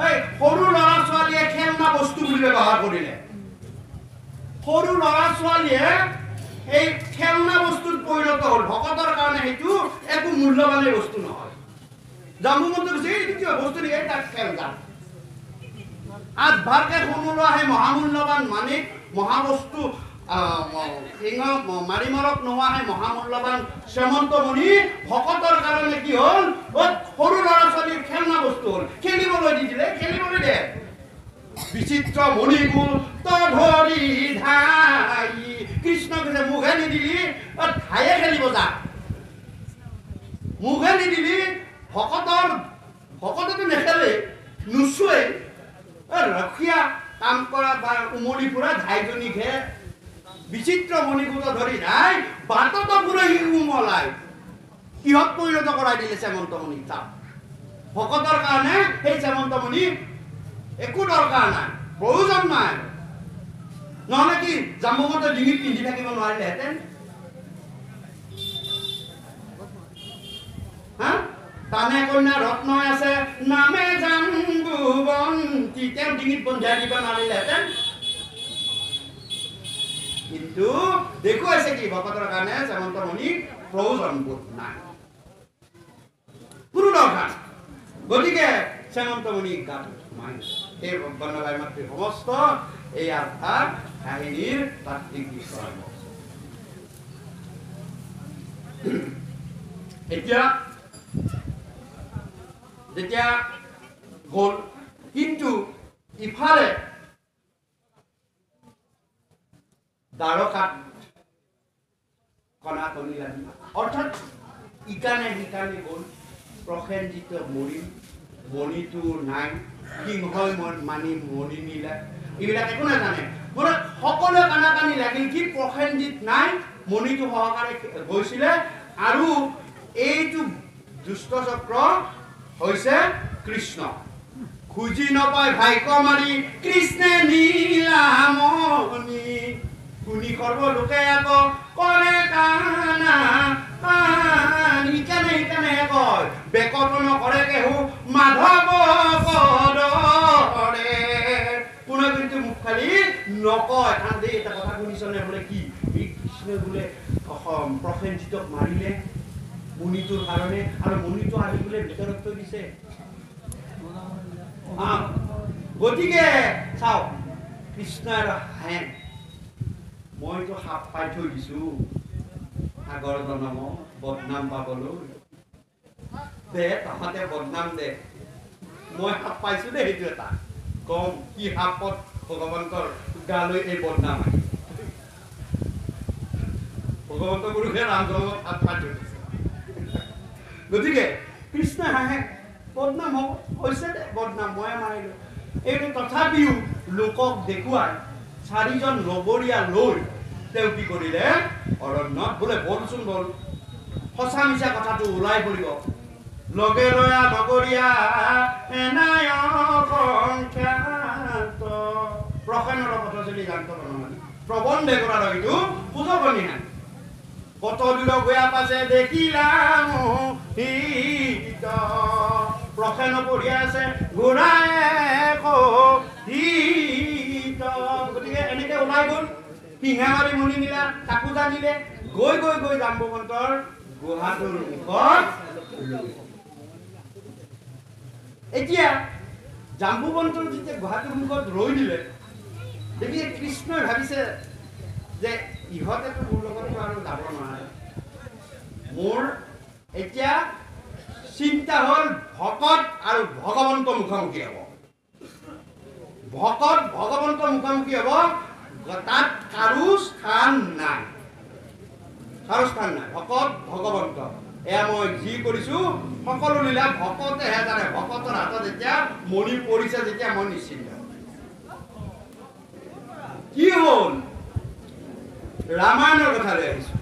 এই সৰু ল'ৰা ছোৱালীয়ে খেলনা বস্তু বুলি ব্যৱহাৰ কৰিলে। সৰু ল'ৰা ছোৱালীয়ে এই খেলনা বস্তুত পৰিণত হ'ল। ভকতৰ কাৰণে সেইটো একো মূল্যৱানেই বস্তু নহয়। জাম্বুমন্ত কৈছে এইটো কিয় বস্তু নেকি, তাক খেলনা। আঠবাৰকে শুনো লোৱা সেই মহামূল্যৱান মানিক মহাবস্তু সিংহ মাৰি মৰক নোহোৱা সেই মহামূল্যৱান শ্যামন্তমণি ভকতৰ কাৰণে কি হ'ল? সৰু ল'ৰা ছোৱালীৰ খেলনা বস্তু হ'ল। খেলিবলৈ দি দিলে, খেলিবলৈ দে। বিচিত্ৰ মণিগুল ধৰি ধাই, কৃষ্ণ কৈছে মুখে নিদিলি ধায়ে খেলিব যা। মুখে নিদিলি, ভকতেতো নেখেলে, নুচুৱে। ৰখীয়া কাম কৰা বা উমলি ফুৰা ধাইজনী ঘে বিচিত্ৰ মণিগুল ধৰি ধাই, বাটতো পুৰা শিশু মলাই কিহত পৰিণত কৰাই দিলে শ্যামন্তমণি। চাওক, ভকতৰ কাৰণে সেই শ্যামন্তমণি একো দৰকাৰ নাই, প্ৰয়োজন নাই। নহলে কি জাম্বুমন্ত ডিঙিত পিন্ধি থাকিব নোৱাৰিলেহেঁতেন? তানে কন্যা ৰত্ন আছে নামে জাম্বুৱন্তী, তেওঁ ডিঙিত বন্ধাই দিব নোৱাৰিলেহেঁতেন? কিন্তু দেখুৱাইছে কি ভকতৰ কাৰণে শ্যামন্তমণিক প্ৰয়োজন বোধ নাই, কোনো দৰকাৰ। গতিকে শ্যামন্তমণি গাত সোমাই এই বন্নবাই মাতৃ সমস্ত এই আধাৰ কাহিনীৰ তাত্ত্বিক বিষয়। এতিয়া যেতিয়া গ'ল, কিন্তু ইফালে দ্বাৰকাত কণাকণি লাগি, অৰ্থাৎ ইকানে সিকানে গ'ল। প্ৰসেনজিত মৰিল, মণিটো নাই, সিংহই মানি মণি নিলে, এইবিলাক একো নাজানে। মানে সকলোৱে কাণাকানি লাগিল কি প্ৰসেনজিত নাই, মণিটো সহকাৰে গৈছিলে। আৰু এইটো দুষ্ট চক্ৰ হৈছে কৃষ্ণ। খুজি নাপায় ভাইক মাৰি কৃষ্ণে নীলামণি, শুনি সৰ্বলোকে আকৌ কৰে কানা ইকানে ইকানে কয়, বেকত নকৰে কেহু মাধৱ পদৰে। কোনে কিন্তু মুখ খালি নকয়। কাৰণ এটা কথা শুনিছনে বোলে কি এই কৃষ্ণই বোলে প্ৰসেনজিতক মাৰিলে মণিটোৰ কাৰণে, আৰু মণিটো আহি বোলে ভিতৰত থৈ দিছে। গতিকে চাওক, কৃষ্ণই আৰু হাঁহে, মইতো সাপ পাই থৈ দিছো আগৰ জনম বদনাম পাবলৈ, দে তহঁতে বদনাম দে, মই সাপ পাইছো দে। সেইটো এটা কম কি সাপত ভগৱন্তৰ গালৈ এই বদনাম আহি, ভগৱন্ত গুৰুকে ৰামজনমত সাপ পাই থৈ দিছে। গতিকে কৃষ্ণই নাহে বদনাম হৈছে দে বদনাম মই মাৰিলোঁ এইটো তথাপিও লোকক দেখুৱাই 4জন নগৰীয়া লৈ তেওঁ কি কৰিলে অৰণ্যত বোলে বলচোন বল সঁচা মিছা কথাটো ওলাই পৰিব লগে লয়া নগৰীয়া এনায়ক সংখ্যাত প্ৰসন্নৰ কথা যদি জানতো নহয় প্ৰবন্ধে কৰা ৰহিটো সুযোগনি নাই কত দূৰ গয়া পাছে দেখিলাম হিত প্ৰসন্ন পঢ়ি আছে ঘোঁৰাই হিত গতিকে এনেকে ওলাই গ'ল সিংহা মাৰি মুনি নিলা তাকো জানিলে গৈ গৈ গৈ জাম্বৱন্তৰ গুহাটোৰ মুখত এতিয়া জাম্বৱন্তৰ যেতিয়া গুহাটোৰ মুখত ৰৈ দিলে দেখি কৃষ্ণই ভাবিছে যে ইহঁতেতো মোৰ লগত আৰু যাব নোৱাৰে মোৰ এতিয়া চিন্তা হ'ল ভকত আৰু ভগৱন্ত মুখামুখি হ'ব ভকত ভগৱন্ত মুখামুখি হ'ব তাত কাৰো স্থান নাই ভকত ভগৱন্ত এয়া মই যি কৰিছো সকলো লীলা ভকতেহে জানে ভকতৰ হাতত এতিয়া মণি পৰিছে যেতিয়া মই নিশ্চিন্ত কি হ'ল ৰামায়ণৰ কথা লৈ আহিছো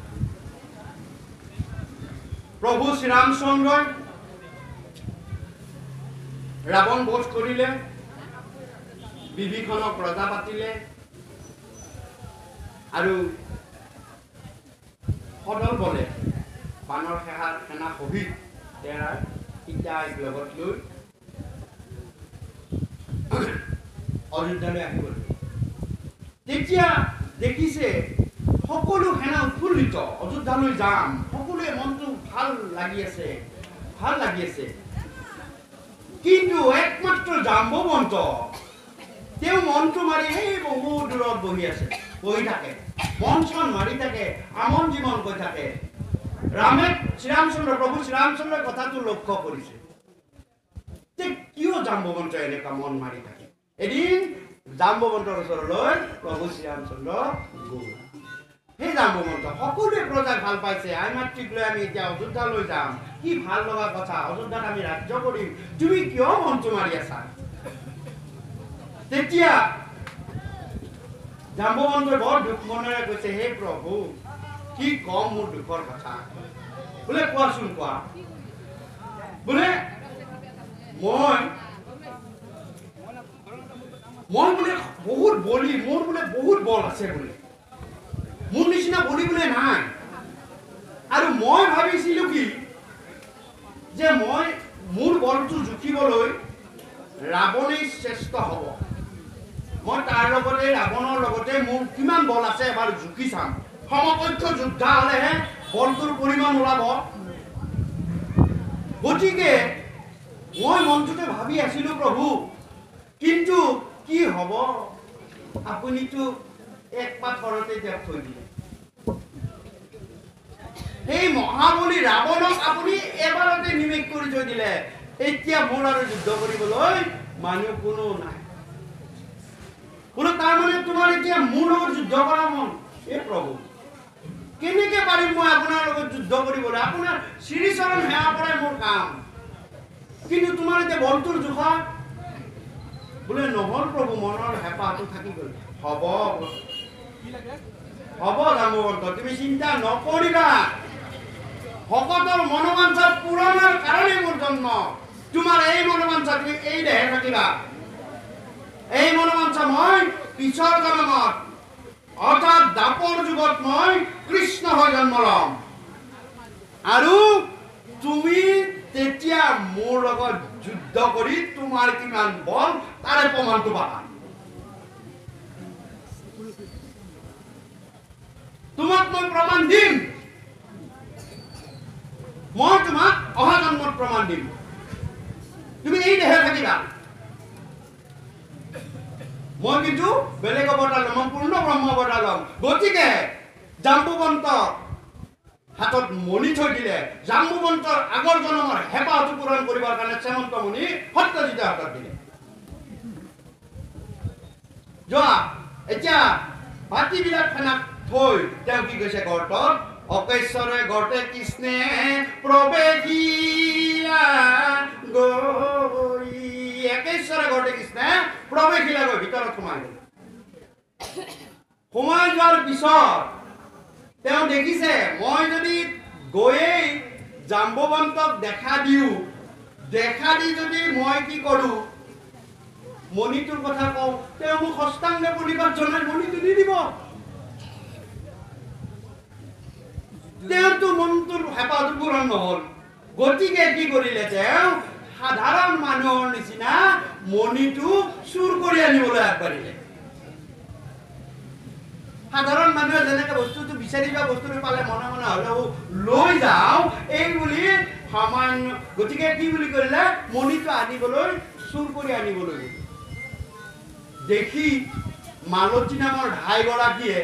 প্ৰভু শ্ৰীৰামচন্দ্ৰই ৰাৱণ বধ কৰিলে বিভীষণক ৰজা পাতিলে আৰু সদল বলে বানৰ সেনা সহিত তেওঁৰ সীতাক লগত লৈ অযোধ্যালৈ আহিব তেতিয়া দেখিছে সকলো সেনা উৎফুল্লিত অযোধ্যালৈ যাম সকলোৱে মনটো ভাল লাগি আছে কিন্তু একমাত্ৰ জাম্বৱন্ত তেওঁ মনটো মাৰি সেই বহু দূৰত বহি থাকে মন চন মাৰি থাকে আমন জীৱন কৈ থাকে ৰামে প্ৰভু শ্ৰীৰামচন্দ্ৰৰ কথাটো লক্ষ্য কৰিছে কিয় জাম্বৱন্ত এনেকুৱা মন মাৰি থাকে এদিন জাম্বৱন্তৰ ওচৰলৈ প্ৰভু শ্ৰীৰামচন্দ্ৰ গ'ল সেই জাম্বৱন্ত সকলোৱে প্ৰজাক ভাল পাইছে আই মাতৃক লৈ আমি এতিয়া অযোধ্যালৈ যাম কি ভাল লগা কথা অযোধ্যাত আমি ৰাজ্য কৰিম তুমি কিয় মনটো মাৰি আছা তেতিয়া জাম্বৱন্তই বৰ দুখ মনেৰে কৈছে হে প্ৰভু কি কম মোৰ দুখৰ কথা বোলে কোৱাচোন কোৱা বোলে মই বোলে বহুত বলি মোৰ বোলে বহুত বল আছে বোলে মোৰ নিচিনা বলি বোলে নাই আৰু মই ভাবিছিলো কি যে মই মোৰ বলটো জুখিবলৈ ৰাৱণেই শ্ৰেষ্ঠ হ'ব মই তাৰ লগতে ৰাৱণৰ লগতে মোৰ কিমান বল আছে এবাৰ জুখি চাম সমকক্ষ যোদ্ধা হ'লেহে বলটোৰ পৰিমাণ ওলাব গতিকে মই মনটোতে ভাবি আছিলো প্ৰভু কিন্তু কি হ'ব আপুনিতো এক পাথৰতে তেওঁক থৈ দিলে সেই মহাবলী ৰাৱণক আপুনি এবাৰতে নিমেষ কৰি থৈ দিলে এতিয়া মোৰ আৰু যুদ্ধ কৰিবলৈ মানুহ কোনো নাই বোলো তাৰমানে তোমাৰ এতিয়া মোৰ লগত যুদ্ধ কৰা মন এই প্ৰভু কেনেকে পাৰিম মই আপোনাৰ লগত যুদ্ধ কৰিবলৈ আপোনাৰ শ্ৰীচৰণ সেৱা কৰাই মোৰ কাম কিন্তু তোমাৰ এতিয়া বলটোৰ জোখা বোলে নহল প্ৰভু মনৰ হেঁপাহটো থাকি গ'ল হ'ব জাম্বৱন্ত তুমি চিন্তা নকৰিবা ভকতৰ মনোবাঞ্ছা পূৰণৰ কাৰণে মোৰ জন্ম তোমাৰ এই মনোবাঞ্ছা তুমি এই দেহে থাকিবা এই মনোবাঞ্ছা মই পিছৰ জন্মত অৰ্থাৎ দাপৰ যুগত মই কৃষ্ণ হৈ জন্ম ল'ম আৰু তুমি তেতিয়া মোৰ লগত যুদ্ধ কৰি তোমাৰ কিমান বল তাৰে প্ৰমাণটো পাবা তোমাক মই প্ৰমাণ দিম মই তোমাক অহা জন্মত প্ৰমাণ দিম তুমি এই দেহে থাকিবা মই কিন্তু বেলেগ অৱতাৰ ল'ম পূৰ্ণ ব্ৰহ্ম অৱতাৰ ল'ম গতিকে জাম্বৱন্ত হাতত মণি থৈ দিলে জাম্বৱন্তৰ আগৰ জন্মৰ হেঁপাহটো পূৰণ কৰিবৰ কাৰণে শ্যামন্ত মুনি সত্যজিতৰ হাতত দিলে যোৱা এতিয়া বাকীবিলাক খানাক থৈ তেওঁ কি কৈছে গৰ্তত অকেশ্বৰে গৰ্তে কৃষ্ণে প্ৰৱেশিলা ভিতৰত সোমাই গ'ল সোমাই যোৱাৰ পিছত তেওঁ দেখিছে মই যদি গৈয়ে জাম্বৱন্তক দেখা দিওঁ দেখা দি যদি মই কি কৰোঁ মণিটোৰ কথা কওঁ তেওঁ মোক হস্তাংগ প্ৰণিপাত জনাই মণিটো দি দিব তেওঁতো মনটোৰ হেঁপাহটো পূৰণ নহ'ল গতিকে কি কৰিলে তেওঁ সাধাৰণ মানুহৰ নিচিনা মণিটো চুৰ কৰি আনিবলৈ আগবাঢ়িলে সাধাৰণ মানুহে যেনেকে বস্তুটো বিচাৰি যোৱা বস্তুটো পালে মনে মনে হ'লেও লৈ যাওঁ এই বুলি সামান্য গতিকে কি বুলি কৰিলে মণিটো আনিবলৈ চুৰ কৰি আনিবলৈ দেখি মালতী নামৰ ধাইগৰাকীয়ে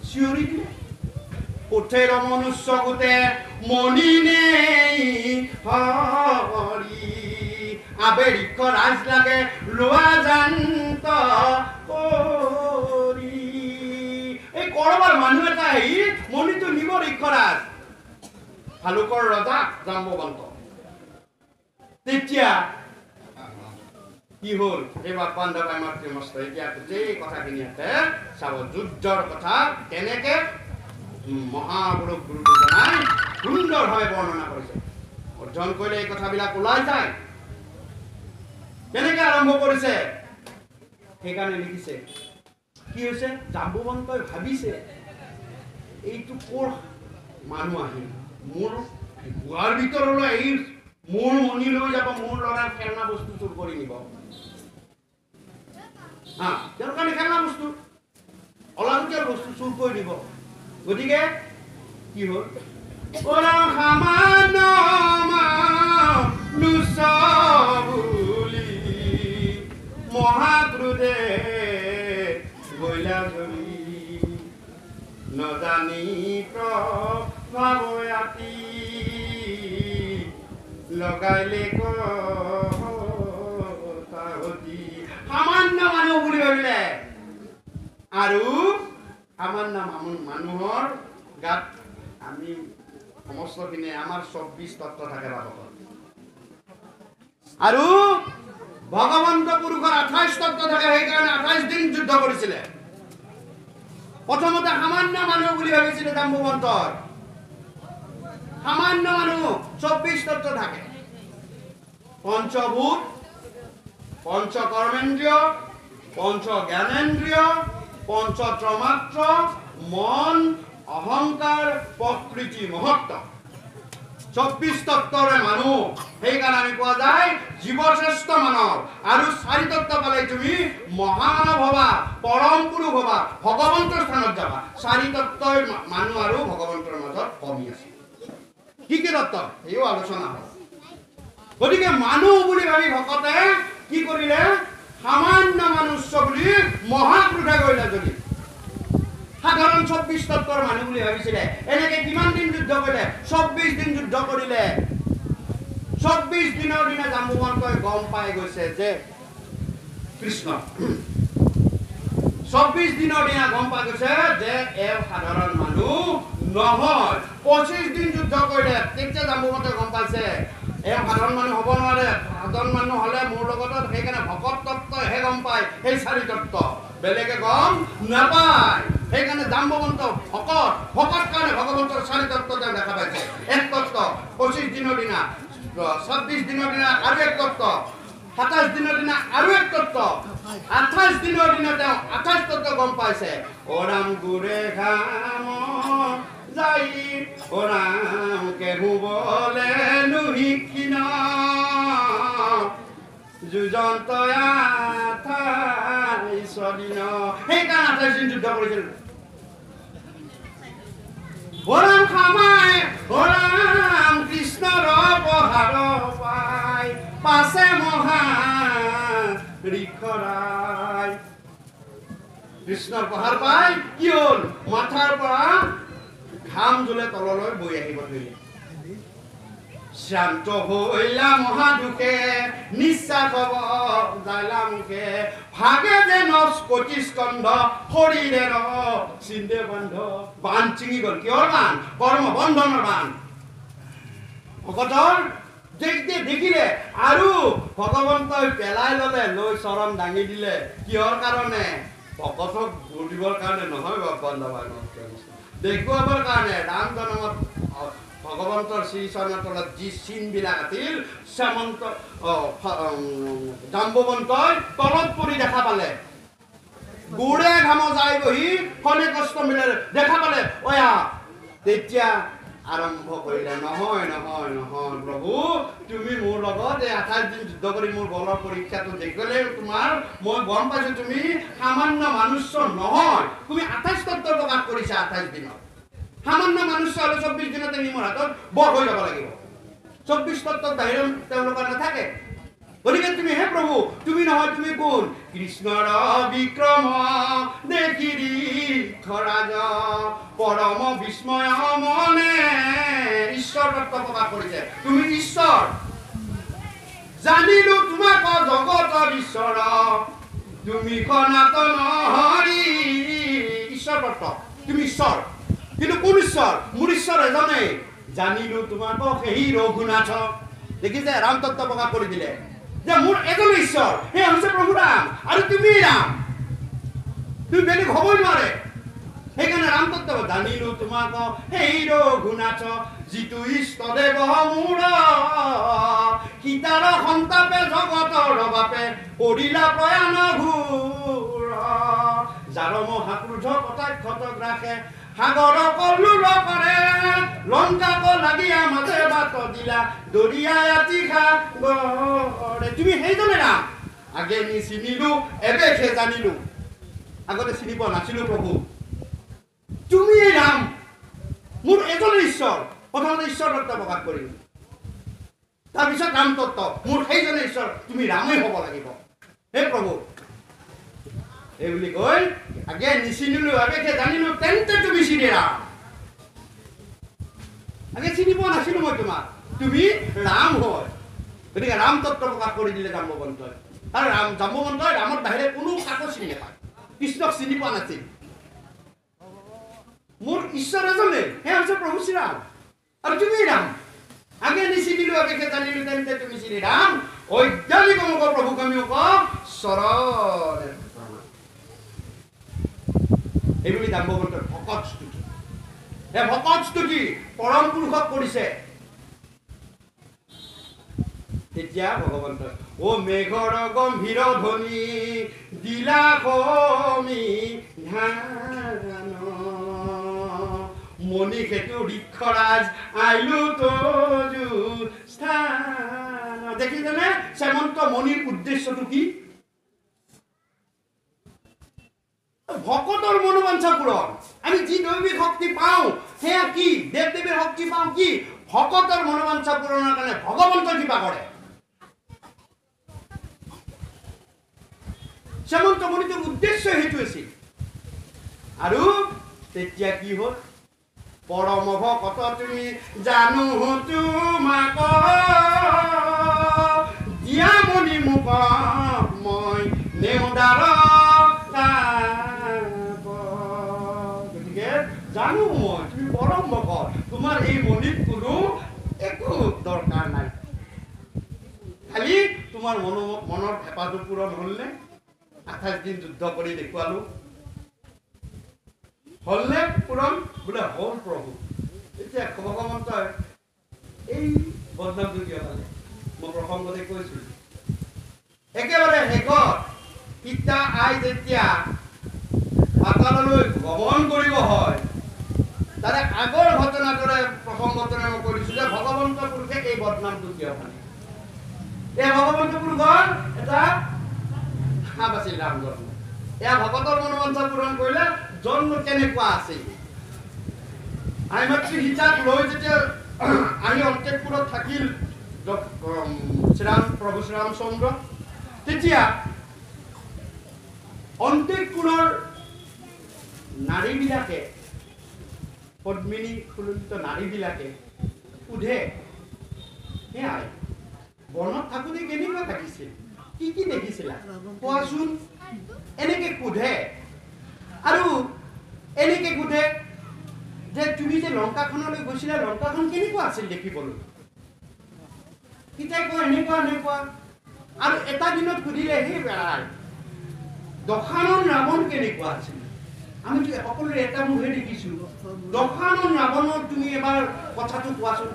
চিঞৰি দিলে উঠেৰ মনুষ্য গোটে মণি নেই হৰি আবেৰিক ৰাজ লাগে লোৱা জান্ত কৰি এই কৰবাৰ মানুহ এটা আহি মণিটো নিব ঋক্ষৰাজ ভালুকৰ ৰজা জাম্বৱন্ত তেতিয়া কি হ'ল এইবাৰ পাণ্ডৱাই মাতৃমস্ত এতিয়া গোটেই কথাখিনি আছে চাব যুদ্ধৰ কথা কেনেকে মহাপুৰুষ গুৰু দুজনাই সুন্দৰভাৱে বৰ্ণনা কৰিছে অধ্যয়ন কৰিলে এই কথাবিলাক ওলাই যায় কেনেকে আৰম্ভ কৰিছে সেইকাৰণে লিখিছে কি হৈছে জাম্বৱন্তই ভাবিছে এইটো ক'ৰ মানুহ আহিল মোৰ গুহাৰ ভিতৰলৈ আহি মোৰ মণি লৈ যাব মোৰ ল'ৰাৰ খেলনা বস্তু চুৰ কৰি নিব তেওঁৰ কাৰণে খেলনা বস্তু অলাগতীয়াল বস্তু চুৰ কৰি দিব গতিকে কি হ'ল মহাক্ৰোধে গইলা ধৰি নজানি প্ৰভাৱয়াতি লগাইলে কথাহতি সামান্য মানুহ বুলি ভাবিলে আৰু সামান্য মানুহৰ গাত আমি সমস্তখিনি আমাৰ 24 তত্ত্ব থাকে বাবদ আৰু ভগৱন্ত পুৰুষৰ 28 তত্ত্ব থাকে সেইকাৰণে 28 দিন যুদ্ধ কৰিছিলে প্ৰথমতে সামান্য মানুহ বুলি ভাবিছিলে জাম্বৱন্তৰ সামান্য মানুহ 24 তত্ত্ব থাকে পঞ্চভূত পঞ্চ কৰ্মেন্দ্ৰিয় পঞ্চ জ্ঞানেন্দ্ৰিয় পঞ্চ তন্মাত্ৰ মন অহংকাৰ প্ৰকৃতি মহত্ব 24 তত্ত্বৰে মানুহ সেইকাৰণে আমি কোৱা যায় জীৱশ্ৰেষ্ঠ মানৱ আৰু 4 তত্ত্ব পালে তুমি মহামানৱ হবা পৰম পুৰুষ হবা ভগৱন্তৰ স্থানত যাবা 4 তত্ত্বৰ মানুহ আৰু ভগৱন্তৰ মাজত কমি আছে কি কি তত্ত্ব এইও আলোচনা হয় গতিকে মানুহ বুলি ভাবি ভকতে কি কৰিলে সামান্য মনুষ্য বুলি মহাক্ৰোধে কৰিলে যদি সাধাৰণ 24 তত্ত্বৰ মানুহ বুলি ভাবিছিলে এনেকে কিমান দিন যুদ্ধ কৰিলে 24 দিন যুদ্ধ কৰিলে 24 দিনৰ দিনা জাম্বৱন্তই গম পাই গৈছে যে কৃষ্ণ 24 দিনৰ দিনা গম পাই গৈছে যে এও সাধাৰণ মানুহ নহয় 25 দিন যুদ্ধ কৰিলে তেতিয়া জাম্বৱন্তই গম পাইছে এও সাধাৰণ মানুহ হ'ব নোৱাৰে সাধাৰণ মানুহ হ'লে মোৰ লগত সেইকাৰণে ভকত তত্ত্বহে গম পায় সেই 4 তত্ত্ব বেলেগে গম নাপায় সেইকাৰণে জাম্বৱন্ত ভকত কাৰণে ভগৱন্তৰ 4 তত্ত্ব তেওঁ দেখা পাইছে এক তত্ত্ব 25 দিনৰ দিনা 26 দিনৰ দিনা আৰু এক তত্ত্ব 27 দিনৰ দিনা আৰু এক তত্ত্ব 28 দিনৰ দিনা তেওঁ 28 তত্ত্ব গম পাইছে ওৰাম গুৰে ঘাম যাই ওৰাম কেহুবলে নুহিকিন যুজন্ত আঠাইছদিন সেইকাৰণে 28 দিন যুদ্ধ কৰিছিল ওৰাম খামাই ওৰাম কৃষ্ণৰ পহাৰ পাই পাছে মহা ঋক্ষৰাই কৃষ্ণৰ পহাৰ পাই কি হ'ল মাথাৰ পৰা ঘাম জুলে তললৈ বৈ আহিব ধৰিলে শান্ত হইলা মহাদুখে নিশ্বাস হব যাইলা মুখে ভাগে যে নচ কোটি স্কন্ধ শৰীৰেৰ চিন্দে বন্ধ বান চিঙি গ'ল কিহৰ বান কৰ্ম বন্ধনৰ বান ভকতৰ দেখিলে আৰু ভগৱন্তই পেলাই ল'লে, লৈ চৰণ দাঙি দিলে। কিহৰ কাৰণে? ভকতক ভোট দিবৰ কাৰণে নহয়, দেখুৱাবৰ কাৰণে। ৰাম জন্মত ভগৱন্তৰ শ্ৰীচৰণৰ তলত যি চিনবিলাক আছিল, জাম্বৱন্তই তলত পৰি দেখা পালে। গোৰে ঘাম যাই বহি কণে কষ্ট মিলে দেখা পালে। তেতিয়া আৰম্ভ কৰিলে, নহয় নহয় নহয় প্ৰভু, তুমি মোৰ লগত এই 28 দিন যুদ্ধ কৰি মোৰ বলৰ পৰীক্ষাটো দেখিলে তোমাৰ মই গম পাইছো তুমি সামান্য মনুষ্য নহয়। তুমি 28 তত্ত্ব প্ৰকাশ কৰিছা 28 দিনত। সামান্য মনুষ্য হ'লে 24 দিনতে নিমৰ হাতত বধ হৈ যাব লাগিব। 24 তত্ত্বত বাহিৰত তেওঁলোকৰ নাথাকে। গতিকে তুমি হে প্ৰভু, তুমি নহয় তুমি কোন? কৃষ্ণৰ বিক্ৰম দেখিৰি খৰাজ পৰম বিস্ময় মনে। ঈশ্বৰ তত্ত্ব প্ৰকাশ কৰিছে। তুমি ঈশ্বৰ, জানিলো তোমাক জগতৰ ঈশ্বৰ, তুমি সনাতন হৰি। ঈশ্বৰ তত্ত্ব, তুমি ঈশ্বৰ। কিন্তু কোন ঈশ্বৰ? মোৰ ঈশ্বৰ এজনেই। জানিলো তোমাক সেই ৰঘুনাথ। দেখিছে, ৰাম তত্ত্ব প্ৰকাশ কৰি দিলে যে মোৰ এজন ঈশ্বৰ, সেই হৈছে প্ৰভু ৰাম, আৰু তুমি ৰাম, তুমি বেলেগ হ'বই নোৱাৰে। সেইকাৰণে ৰাম তত্ত্ব জানিলো তোমাক সেই ৰঘুনাথ, যিটো ইষ্টদেৱ মোৰ, সীতাৰ সন্তাপে জগতৰ বাপে কৰিলা প্ৰয়াণ ঘোৰ, যাৰ মহাক্ৰোধ কটাক্ষত ৰাখে সাগৰ কল্লোল কৰে, লংকাক লাগিয়া মাজে বাট দিলা দৰিয়া আতি সাগৰে। তুমি সেইজনে ৰাম। আগে নি চিনিলো, এবেহে জানিলো। আগতে চিনি পোৱা নাছিলো প্ৰভু। তুমি ৰাম, মোৰ এজন ঈশ্বৰ। প্ৰথমতে ঈশ্বৰ তত্ত্ব প্ৰকাশ কৰিলো, তাৰপিছত ৰাম তত্ত্ব। মোৰ সেইজনে ঈশ্বৰ, তুমি ৰামেই হ'ব লাগিব হে প্ৰভু। এই বুলি কৈ আগে নিচিনিলো, আগে জানিলো, তেন্তে তুমি চিনি ৰাম। আগে চিনি পোৱা নাছিলো মই তোমাক, তুমি ৰাম হয়। গতিকে ৰাম তত্ত্ব প্ৰকাশ কৰি দিলে জাম্বৱন্তই। আৰু জাম্বৱন্তই ৰামত বাহিৰে কোনো কাকো চিনি নাপায়, কৃষ্ণক চিনি পোৱা নাছিল। মোৰ ঈশ্বৰ এজনে, সেই হৈছে প্ৰভু শ্ৰীৰাম, আৰু তুমি ৰাম। আগে নিচিনিলো, আগে জানিলো, তেন্তে তুমি চিনি ৰাম। অজ্ঞানিক মোক প্ৰভুক আমি চৰণ। এইবুলি জাম্বৱন্তৰ ভকত স্তুতি। এই ভকত স্তুতি পৰম পুৰুষক কৰিছে। তেতিয়া ভগৱন্ত মেঘৰ গম্ভীৰ ধ্বনি দিলা কমি ধ্যান, মণি সেতু ঋক্ষৰাজ আইলো তজু স্থান। দেখিছেনে শ্যামন্ত মণিৰ উদ্দেশ্যটো কি? ভকতৰ মনোবাঞ্ছা পূৰণ। আমি যি দৈবিক শক্তি পাওঁ সেয়া কি? দেৱ দেৱীৰ শক্তি পাওঁ কি? ভকতৰ মনোবাঞ্ছা পূৰণৰ কাৰণে ভগৱন্ত কৃপা কৰে। শ্যামন্ত মণিটোৰ উদ্দেশ্য সেইটো আছিল। আৰু তেতিয়া কি হ'ল? পৰম ভকত তুমি জানো তোমাক দিয়া মণি মোক মই নেওদাৰ। গতিকে জানো মই তুমি পৰম ভকত, তোমাৰ এই মণিত কোনো একো দৰকাৰ নাই। খালি তোমাৰ মনৰ হেঁপাহটো পূৰণ হ'লনে? 28 দিন যুদ্ধ কৰি দেখুৱালো, হ'লনে পূৰণ? বোলে হ'ল প্ৰভু। এতিয়া ভগৱন্তই এই বদনামটো কিয় পালে? মই প্ৰসংগতে কৈছো, একেবাৰে শেষত সীতা আই যেতিয়া পাতাললৈ গমন কৰিব হয়, তাৰে আগৰ ঘটনাটোৰে প্ৰসংগটোৰে মই কৈ দিছো যে ভগৱন্ত পুৰুষে এই বদনামটো কিয় পালে। এই ভগৱন্ত পুৰুষৰ এটা সাপ আছিল ৰাম জন্ম। এয়া ভকতৰ মনোবাঞ্ছা পূৰণ কৰিলে জন্ম কেনেকুৱা আছিল। আই মাতৃ সীতাক লৈ যেতিয়া আহি অন্তেপুৰত থাকিল প্ৰভু শ্ৰীৰামচন্দ্ৰ, তেতিয়া অন্তেপুৰৰ নাৰীবিলাকে, পদ্মিনী সুললিত নাৰীবিলাকে সোধে, সেয়াই বনত থাকোঁতে কেনেকুৱা থাকিছিল, কি কি দেখিছিলা কোৱাচোন। এনেকে সোধে। আৰু এনেকে সোধে যে তুমি যে লংকাখনলৈ গৈছিলা, লংকাখন কেনেকুৱা আছিল দেখিবলৈ। কিতাই কয় এনেকুৱা আৰু এটা দিনত সুধিলে সেই বেড়াৰ দখানৰ ৰাৱণ কেনেকুৱা আছিল আমি সকলোৰে এটা মুখে দেখিছো দখানৰ ৰাৱণৰ তুমি এবাৰ কথাটো কোৱাচোন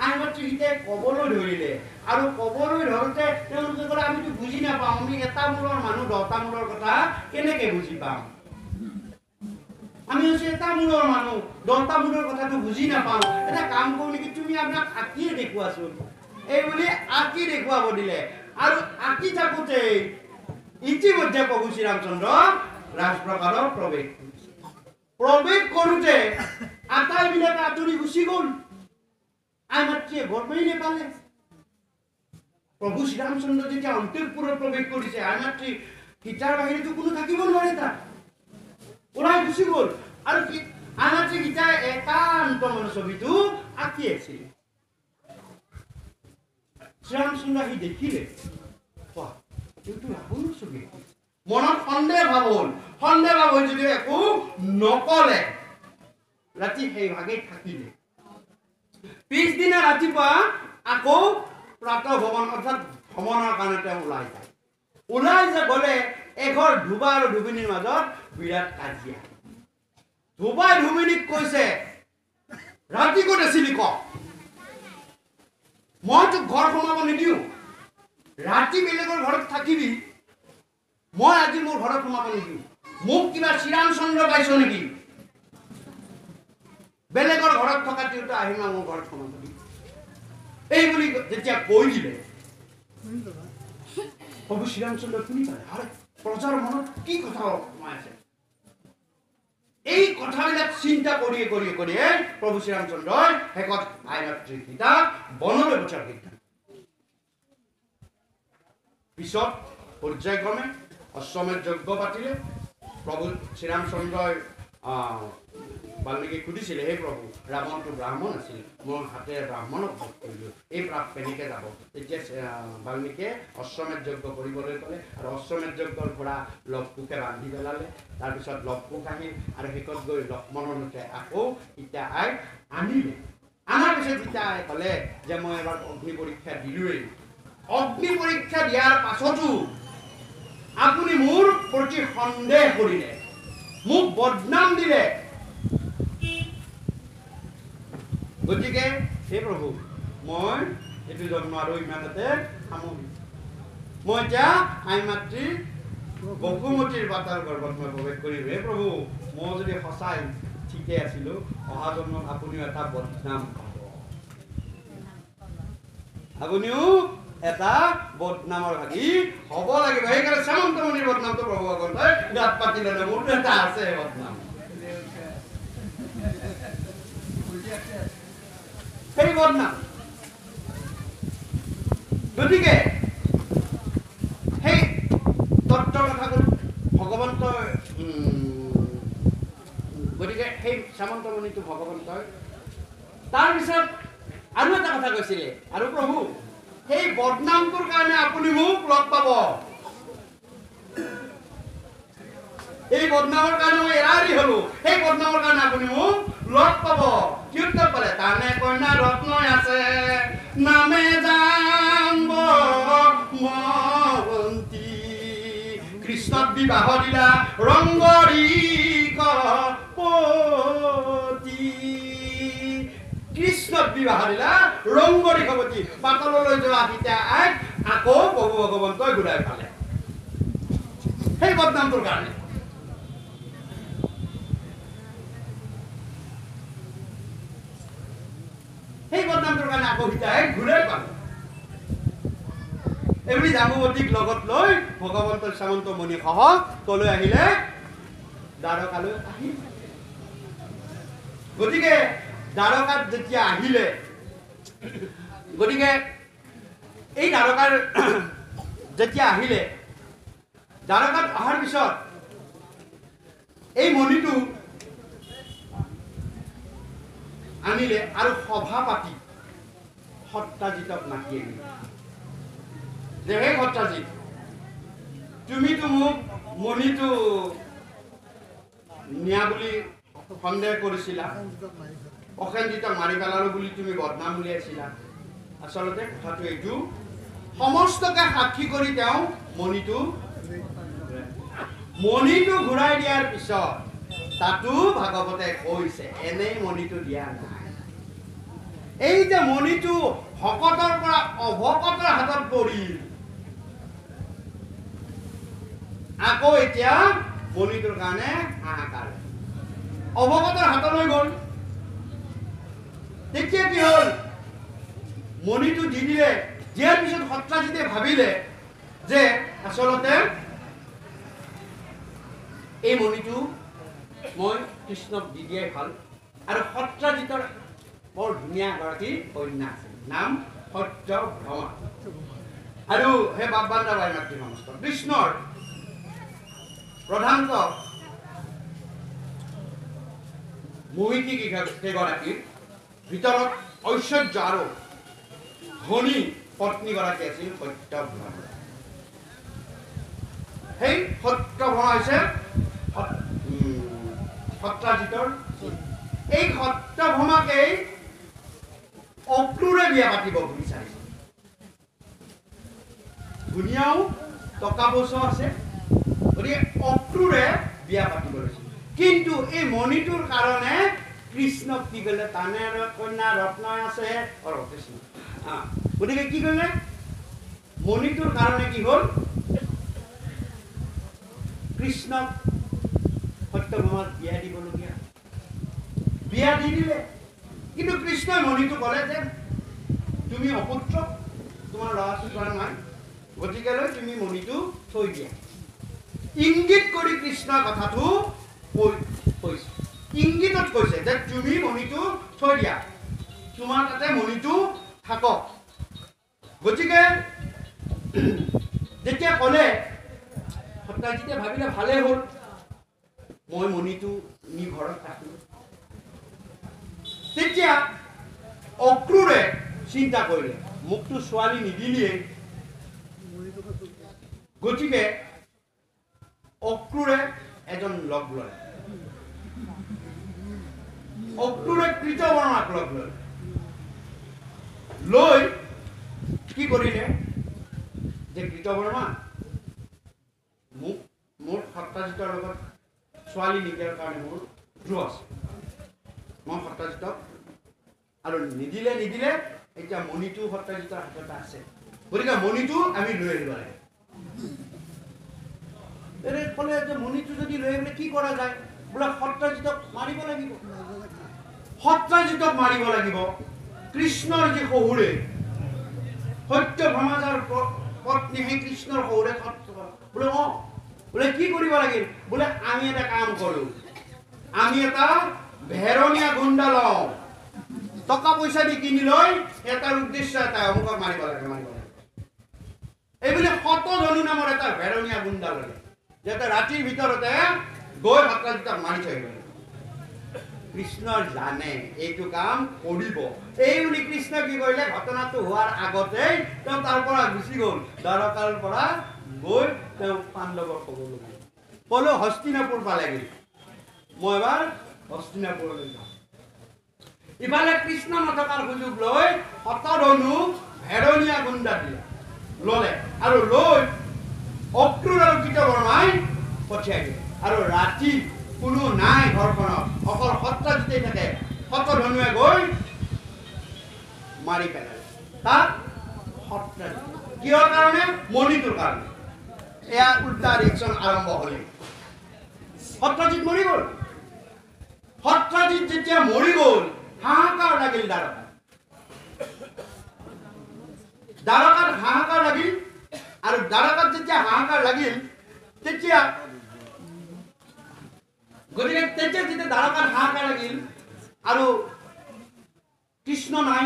আইমাতৃহিতে ক'বলৈ ধৰিলে আৰু ক'বলৈ ধৰোঁতে তেওঁলোকে ক'লে আমিতো বুজি নাপাওঁ আমি এটা মূলৰ মানুহ 10টা মূলৰ কথা কেনেকৈ বুজি পাম আমি হৈছে এটা মূলৰ মানুহ 10টা মূলৰ কথাটো বুজি নাপাওঁ এটা কাম কৰোঁ নেকি তুমি আপোনাক আঁকিয়ে দেখুৱাচোন এই বুলি আঁকি দেখুৱাব দিলে আৰু আঁকি থাকোঁতে ইতিমধ্যে প্ৰভু শ্ৰীৰামচন্দ্ৰ ৰাজপ্ৰসাদত প্ৰৱেশ কৰোঁতে আটাইবিলাকে আঁতৰি গুচি গ'ল আইমাতৃয়ে গৰ্বই নেপালে প্ৰভু শ্ৰীৰামচন্দ্ৰ যেতিয়া অন্তঃপুৰত প্ৰৱেশ কৰিছে আইমাতৃ সীতাৰ বাহিৰেতো কোনো থাকিব নোৱাৰে তাত ওলাই গুচি গ'ল আৰু আইমাতৃ সীতাই একান্ত মনৰ ছবিটো আঁকি আছিল শ্ৰীৰামচন্দ্ৰ আহি দেখিলে এইটো ৰাৱণৰ ছবি মনত সন্দেহ ভাৱ হ'ল যদিও একো নকলে ৰাতি সেই ভাগে থাকিলে পিছদিনা ৰাতিপুৱা আকৌ প্ৰাতঃ ভ্ৰমণ অৰ্থাৎ ভ্ৰমণৰ কাৰণে তেওঁ ওলাই যায় গ'লে এঘৰ ধুবা আৰু ধুবিনীৰ মাজত বিৰাট কাজিয়া ধুবাই ধুবিনীক কৈছে ৰাতি ক'ত আছিলি ক মই তোক ঘৰ সোমাব নিদিওঁ ৰাতি বেলেগৰ ঘৰত থাকিবি মই আজি মোৰ ঘৰত সোমাব নিদিওঁ মোক কিবা শ্ৰীৰামচন্দ্ৰ পাইছ নেকি বেলেগৰ ঘৰত থকা তিৰোতা আহিম মোৰ ঘৰত সোমাব দিম এই বুলি যেতিয়া কৈ দিলে প্ৰভু শ্ৰীৰামচন্দ্ৰ শুনি পালে আৰে প্ৰজাৰ মনত কি কথা সোমাই আছে এই কথাবিলাক চিন্তা কৰিয়ে প্ৰভু শ্ৰীৰামচন্দ্ৰই শেষত আইমাতৃ সীতাক বনলৈ পঠিয়াল পিছত পৰ্যায়ক্ৰমে অশ্বমেধ যজ্ঞ পাতিলে প্ৰভু শ্ৰীৰামচন্দ্ৰই বাল্মীকি সুধিছিলে হে প্ৰভু ৰাৱণটো ব্ৰাহ্মণ আছিল মোৰ হাতেৰে ব্ৰাহ্মণক বধ কৰিলোঁ এই প্ৰাপ কেনেকৈ যাব তেতিয়া বাল্মীকিয়ে অশ্বমেধ যজ্ঞ কৰিবলৈ ক'লে আৰু অশ্বমেধ যজ্ঞৰ পৰা লৱকুশে বান্ধি পেলালে তাৰপিছত লৱকুশ আহিল আৰু শেষত গৈ লক্ষ্মণলৈকে আকৌ সীতা আই আনিলে আনাৰ পিছত সীতা আই ক'লে যে মই এবাৰ অগ্নি পৰীক্ষা দিলোঁৱেই অগ্নি পৰীক্ষা দিয়াৰ পাছতো আপুনি মোৰ প্ৰতি সন্দেহ কৰিলে মোক বদনাম দিলে গতিকে হে প্ৰভু মই এইটো জন্ম আৰু ইমানতে সামৰি মই এতিয়া আইমাতৃ বসুমতীৰ বাটাৰ গৰ্ভত মই প্ৰৱেশ কৰিলোঁ হে প্ৰভু মই যদি সঁচাই ঠিকে আছিলোঁ অহা জন্মত আপুনিও এটা বদনাম পাব আপুনিও এটা বদনামৰ ভাগি হ'ব লাগিব সেইকাৰণে শ্যামন্তমণিৰ বদনামটো প্ৰভু ভগৱন্তই গাত পাতি ল'লে মোৰতো এটা আছে বদনাম সেই বদনাম গতিকে সেই তত্ত্বৰ কথা ক'লো ভগৱন্তই গতিকে সেই শ্যামন্তমণিটো ভগৱন্তই তাৰপিছত আৰু এটা কথা কৈছিলে আৰু প্ৰভু সেই বদনামটোৰ কাৰণে আপুনি মোক লগ পাব এই বদনামৰ কাৰণে মই এৰি হলো সেই বদনামৰ কাৰণে আপুনি মোক লগ পাব কি উত্তৰ পালে তানে কইনা ৰত্নই আছে নামে জানব মন্তি কৃষ্ণক বিবাহ দিলা ৰংগৰী কপতি কৃষ্ণক বিবাহ দিলা ৰংগৰী কপতি পাতললৈ যোৱা সীতা আইক আকৌ প্ৰভু ভগৱন্তই ঘূৰাই পালে সেই বদনামটোৰ কাৰণে সেই বদনামটোৰ কাৰণে আকৌ সীতাই ঘূৰাই পালে এইবুলি জাম্বুৱতীক লগত লৈ ভগৱন্ত শ্যামন্তমণি সহ কলৈ আহিলে দ্বাৰকালৈ আহিল গতিকে দ্বাৰকাত যেতিয়া আহিলে গতিকে এই দ্বাৰকাৰ যেতিয়া আহিলে দ্বাৰকাত অহাৰ পিছত এই মণিটো আনিলে আৰু সভা পাতি সত্ৰাজিতক মাতি আনিলে যে হে সত্ৰাজিত তুমিতো মোক মণিটো নিয়া বুলি সন্দেহ কৰিছিলা অসেনজিতক মাৰি পেলালো বুলি তুমি বদনাম উলিয়াইছিলা আচলতে কথাটো এইটো সমস্তকে সাক্ষী কৰি তেওঁ মণিটো ঘূৰাই দিয়াৰ পিছত তাতো ভাগৱতে কৈছে এনেই মণিটো দিয়া নাই। এই যে মণিটো ভকতৰ পৰা অভকতৰ হাতত পৰিল, আকৌ এতিয়া মণিটোৰ কাৰণে হাহাকাৰ। অভকতৰ হাতলৈ গ'ল, তেতিয়া কি হ'ল? মণিটো দি দিলে। দিয়াৰ পিছত সত্ৰাজিতে ভাবিলে যে আচলতে এই মণিটো মই কৃষ্ণক দি দিয়াই ভাল। আৰু সত্ৰাজিতৰ বৰ ধুনীয়া এগৰাকী কন্যা আছিল, নাম সত্যভামা। আৰু সেই বাব্বান্দা বাই মাতৃ সমস্ত কৃষ্ণৰ প্ৰধানত মোহিনী কেইগৰাকীৰ ভিতৰত ঐশ্বৰ্য আৰু ধনী পত্নীগৰাকী আছিল সত্যভামা। সেই সত্যভামা হৈছে সত্ৰাজিতৰ। এই সত্যভামাকেই অক্ৰূৰে বিয়া পাতিব বিচাৰিছিল। ধুনীয়াও টকা পইচা আছে, গতিকে অক্ৰূৰে বিয়া পাতিব লৈছিল। কিন্তু এই মণিটোৰ কাৰণে কৃষ্ণক কি কৰিলে? তানে কন্যা ৰত্ন আছে কৃষ্ণ। গতিকে কি কৰিলে? মণিটোৰ কাৰণে কি হ'ল? কৃষ্ণক সত্যভামাক বিয়া দিবলগীয়া, বিয়া দি দিলে। কিন্তু কৃষ্ণই মণিটো ক'লে যে তুমি অপুত্ৰ, তোমাৰ ল'ৰা ছোৱালী নাই, গতিকে তুমি মণিটো থৈ দিয়া। ইংগিত কৰি কৃষ্ণৰ কথাটো কৈছে, ইংগিতত কৈছে যে তুমি মণিটো থৈ দিয়া, তোমাৰ তাতে মণিটো থাকক। গতিকে যেতিয়া ক'লে, সত্ৰাজিতে ভাবিলে ভালেই হ'ল, মই মণিটো নি ঘৰত ৰাখিম। তেতিয়া অক্ৰূৰে চিন্তা কৰিলে, মোকতো ছোৱালী নিদিলিয়েই, গতিকে অক্ৰূৰে এজন লগ ললে। অক্ৰূৰে কৃতবৰ্মাক লগ ললে, লৈ কি কৰিলে যে কৃতবৰ্মা, মোৰ সত্ৰাজিতৰ লগত ছোৱালী নিদিয়াৰ কাৰণে মোৰ দ্ৰোহ আছে, মই সত্ৰাজিতক আৰু নিদিলে এতিয়া মণিটো সত্ৰাজিতৰ হাতত আছে, গতিকে মণিটো আমি লৈ আহিব লাগে। ক'লে যে মণিটো যদি লৈ আহিলে কি কৰা যায়? বোলে সত্ৰাজিতক মাৰিব লাগিব, সত্ৰাজিতক মাৰিব লাগিব। কৃষ্ণৰ যি শহুৰে সত্যভামাৰ পত্নী, সেই কৃষ্ণৰ শহুৰে বোলে বোলে কি কৰিব লাগিল? বোলে আমি এটা কাম কৰো, আমি এটা ভেৰণীয়া গুণ্ডা লওঁ, টকা পইচা দি কিনি লৈ এটাৰ উদ্দেশ্য এটা, অমুকক মাৰিব লাগে। এইবুলি শতধনু নামৰ এটা ভেৰণীয়া গুণ্ডা ললে, যাতে ৰাতিৰ ভিতৰতে গৈ সত্ৰাজিতক মাৰি থৈ গ'ল। কৃষ্ণ জানে এইটো কাম কৰিব, এই বুলি কৃষ্ণ কি কৰিলে? ঘটনাটো হোৱাৰ আগতেই তেওঁ তাৰ পৰা গুচি গ'ল। দ্বাৰকাৰ পৰা গৈ তেওঁ পাণ্ডৱক ক'ব লাগিল, ক'লো হস্তিনাপুৰ পালেগৈ, মই এবাৰ হস্তিনাপুৰলৈ যাওঁ। ইফালে কৃষ্ণ নথকাৰ সুযোগ লৈ শতধনু ভেৰণীয়া গুণ্ডা দিলে, ললে আৰু লৈ অক্ৰূৰ আৰু কৃতবৰ্মাই পঠিয়াই দিলে। আৰু ৰাতি কোনো নাই ঘৰখনত, অকল সত্ৰাজিতেই থাকে। শতধনুৱে গৈ মাৰি পেলালে তাক সত্ৰাজিত। কিহৰ কাৰণে? মণিটোৰ কাৰণে। এয়া উল্টা ৰিয়েকশ্যন আৰম্ভ হলে। সত্ৰাজিত মৰি গ'ল। সত্ৰাজিত যেতিয়া মৰি গ'ল, হাহাকাৰ লাগিল দ্বাৰকাত। দ্বাৰকাত হাহাকাৰ লাগিল, আৰু দ্বাৰকাত যেতিয়া হাহাকাৰ লাগিল, তেতিয়া যেতিয়া দ্বাৰকাত হাহাকাৰ লাগিল আৰু কৃষ্ণ নাই,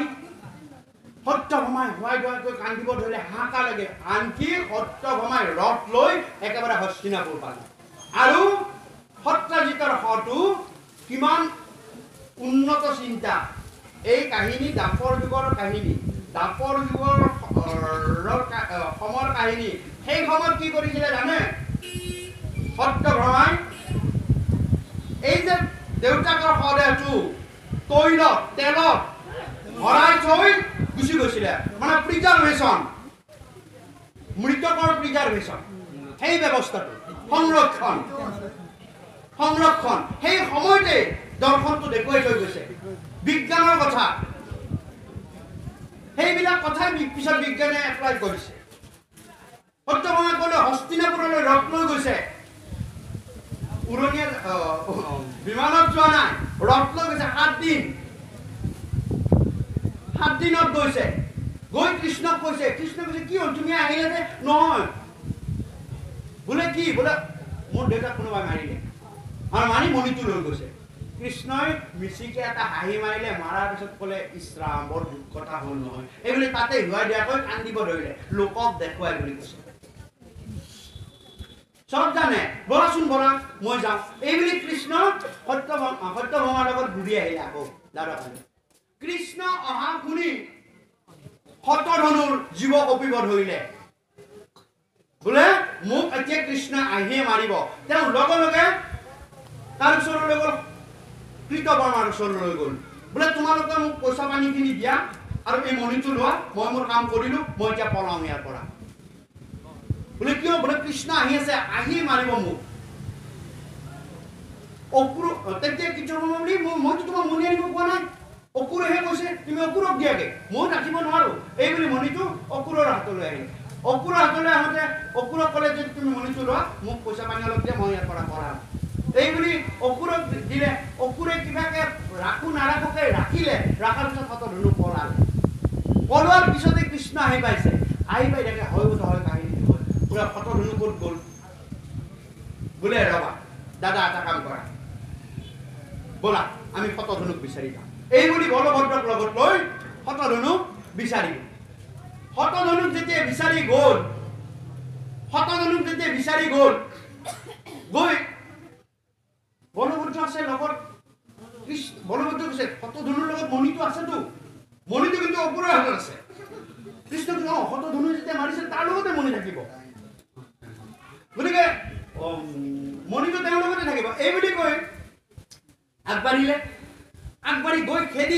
সত্যভামাই হোৱাই ধোৱাকৈ কান্দিব ধৰিলে, হাহাকাৰ লাগে। আনকি সত্যভামাই ৰথ লৈ একেবাৰে হস্তিনাপুৰ পালে। আৰু সত্ৰাজিতৰ হটো কিমান উন্নত চিন্তা। এই কাহিনী দ্বাপৰ যুগৰ কাহিনী, দ্বাপৰ যুগৰ সময়ৰ কাহিনী। সেই সময়ত কি কৰিছিলে জানে? সত্যভামাই এই যে দেউতাকৰ শৱদেহটো তেলত ভৰাই থৈ গুচি গৈছিল। লৈছিলে মানে প্ৰিজাৰ্ভেশ্যন মৃতকৰ প্ৰিজাৰ্ভেশ্যন সেই ব্যৱস্থাটো সংৰক্ষণ সেই সময়তে দৰ্শনটো দেখুৱাই থৈ গৈছে বিজ্ঞানৰ কথা সেইবিলাক কথাই পিছত বিজ্ঞানে এপ্লাই কৰিছে সত্যভামা ক'লে হস্তিনাপুৰলৈ ৰথ লৈ গৈছে উৰণীয়া বিমানত যোৱা নাই ৰথ লৈ গৈছে 7 দিনত গৈছে গৈ কৃষ্ণক কৈছে কি হ'ল তুমি আহিলে যে নহয় বোলে কি বোলে মোৰ দেউতাক কোনোবাই মাৰিলে আৰু মাৰি মণিটো লৈ গৈছে কৃষ্ণই মিচিকে এটা হাঁহি মাৰিলে মাৰাৰ পিছত ক'লে ইছৰাম বৰ দুখ কথা হ'ল নহয় এইবুলি তাতে হুৱাই দিয়াকৈ কান্দিব ধৰিলে লোকক দেখুৱাই বুলি কৈছে চব জানে বলাচোন বলা মই যাওঁ এইবুলি কৃষ্ণ সত্যভামাৰ লগত ঘূৰি আহিলে আকৌ দ্বাৰকালৈ কৃষ্ণ অহা শুনি শতধনুৰ জীৱ কঁপিব ধৰিলে বোলে মোক এতিয়া কৃষ্ণ আহিয়ে মাৰিব তেওঁ লগে লগে তাৰ ওচৰলৈ গ'ল কৃতবৰ্মাৰ ওচৰলৈ গ'ল বোলে তোমালোকে মোক পইচা পানীখিনি দিয়া আৰু এই মণিটো লোৱা মই মোৰ কাম কৰিলোঁ মই এতিয়া পলাওঁ ইয়াৰ পৰা বোলে কিয় বোলে কৃষ্ণ আহি আছে আহিয়ে মাৰিব মোক অক্ৰূৰ তেতিয়া কৃতবৰ্মা বুলি মইতো তোমাক মণি আনিব কোৱা নাই অক্ৰূৰেহে কৈছে তুমি অক্ৰূৰক দিয়াগে মই ৰাখিব নোৱাৰো এই বুলি মণিটো অক্ৰূৰৰ হাতলৈ আহিলে অক্ৰূৰৰ হাতলৈ আহোঁতে অক্ৰূৰক ক'লে যে তুমি মণিটো লোৱা মোক পইচা পানী অলপ দিয়া মই ইয়াৰ পৰা পঢ়াম এই বুলি অক্ৰূৰক দিলে অক্ৰূৰে কিবাকে ৰাখো নাৰাখোকে ৰাখিলে ৰাখাৰ পিছত শতধনু পলোৱাৰ পিছতে কৃষ্ণ আহি পাইছে আহি পাই থাকে হয় কাহিনী হ'ল পুৰা শতধনু ক'ত গ'ল বোলে ৰবা দাদা এটা কাম কৰা ব'লা আমি শতধনুক বিচাৰি যাওঁ এই বুলি বলভদ্ৰক লগত লৈ শতধনুক বিচাৰি শতধনুক যেতিয়া বিচাৰি গ'ল গৈ বলভদ্ৰ আছে লগত বলভদ্ৰ কৈছে শতধনুৰ লগত মণিটো আছেতো মণিটো কিন্তু অক্ৰূৰৰ হাতত আছে কৃষ্ণ শতধনু যেতিয়া মাৰিছে তাৰ লগতে মণি থাকিব গতিকে মণিটো তেওঁৰ লগতে থাকিব এই বুলি কৈ আগবাঢ়ি গৈ খেদি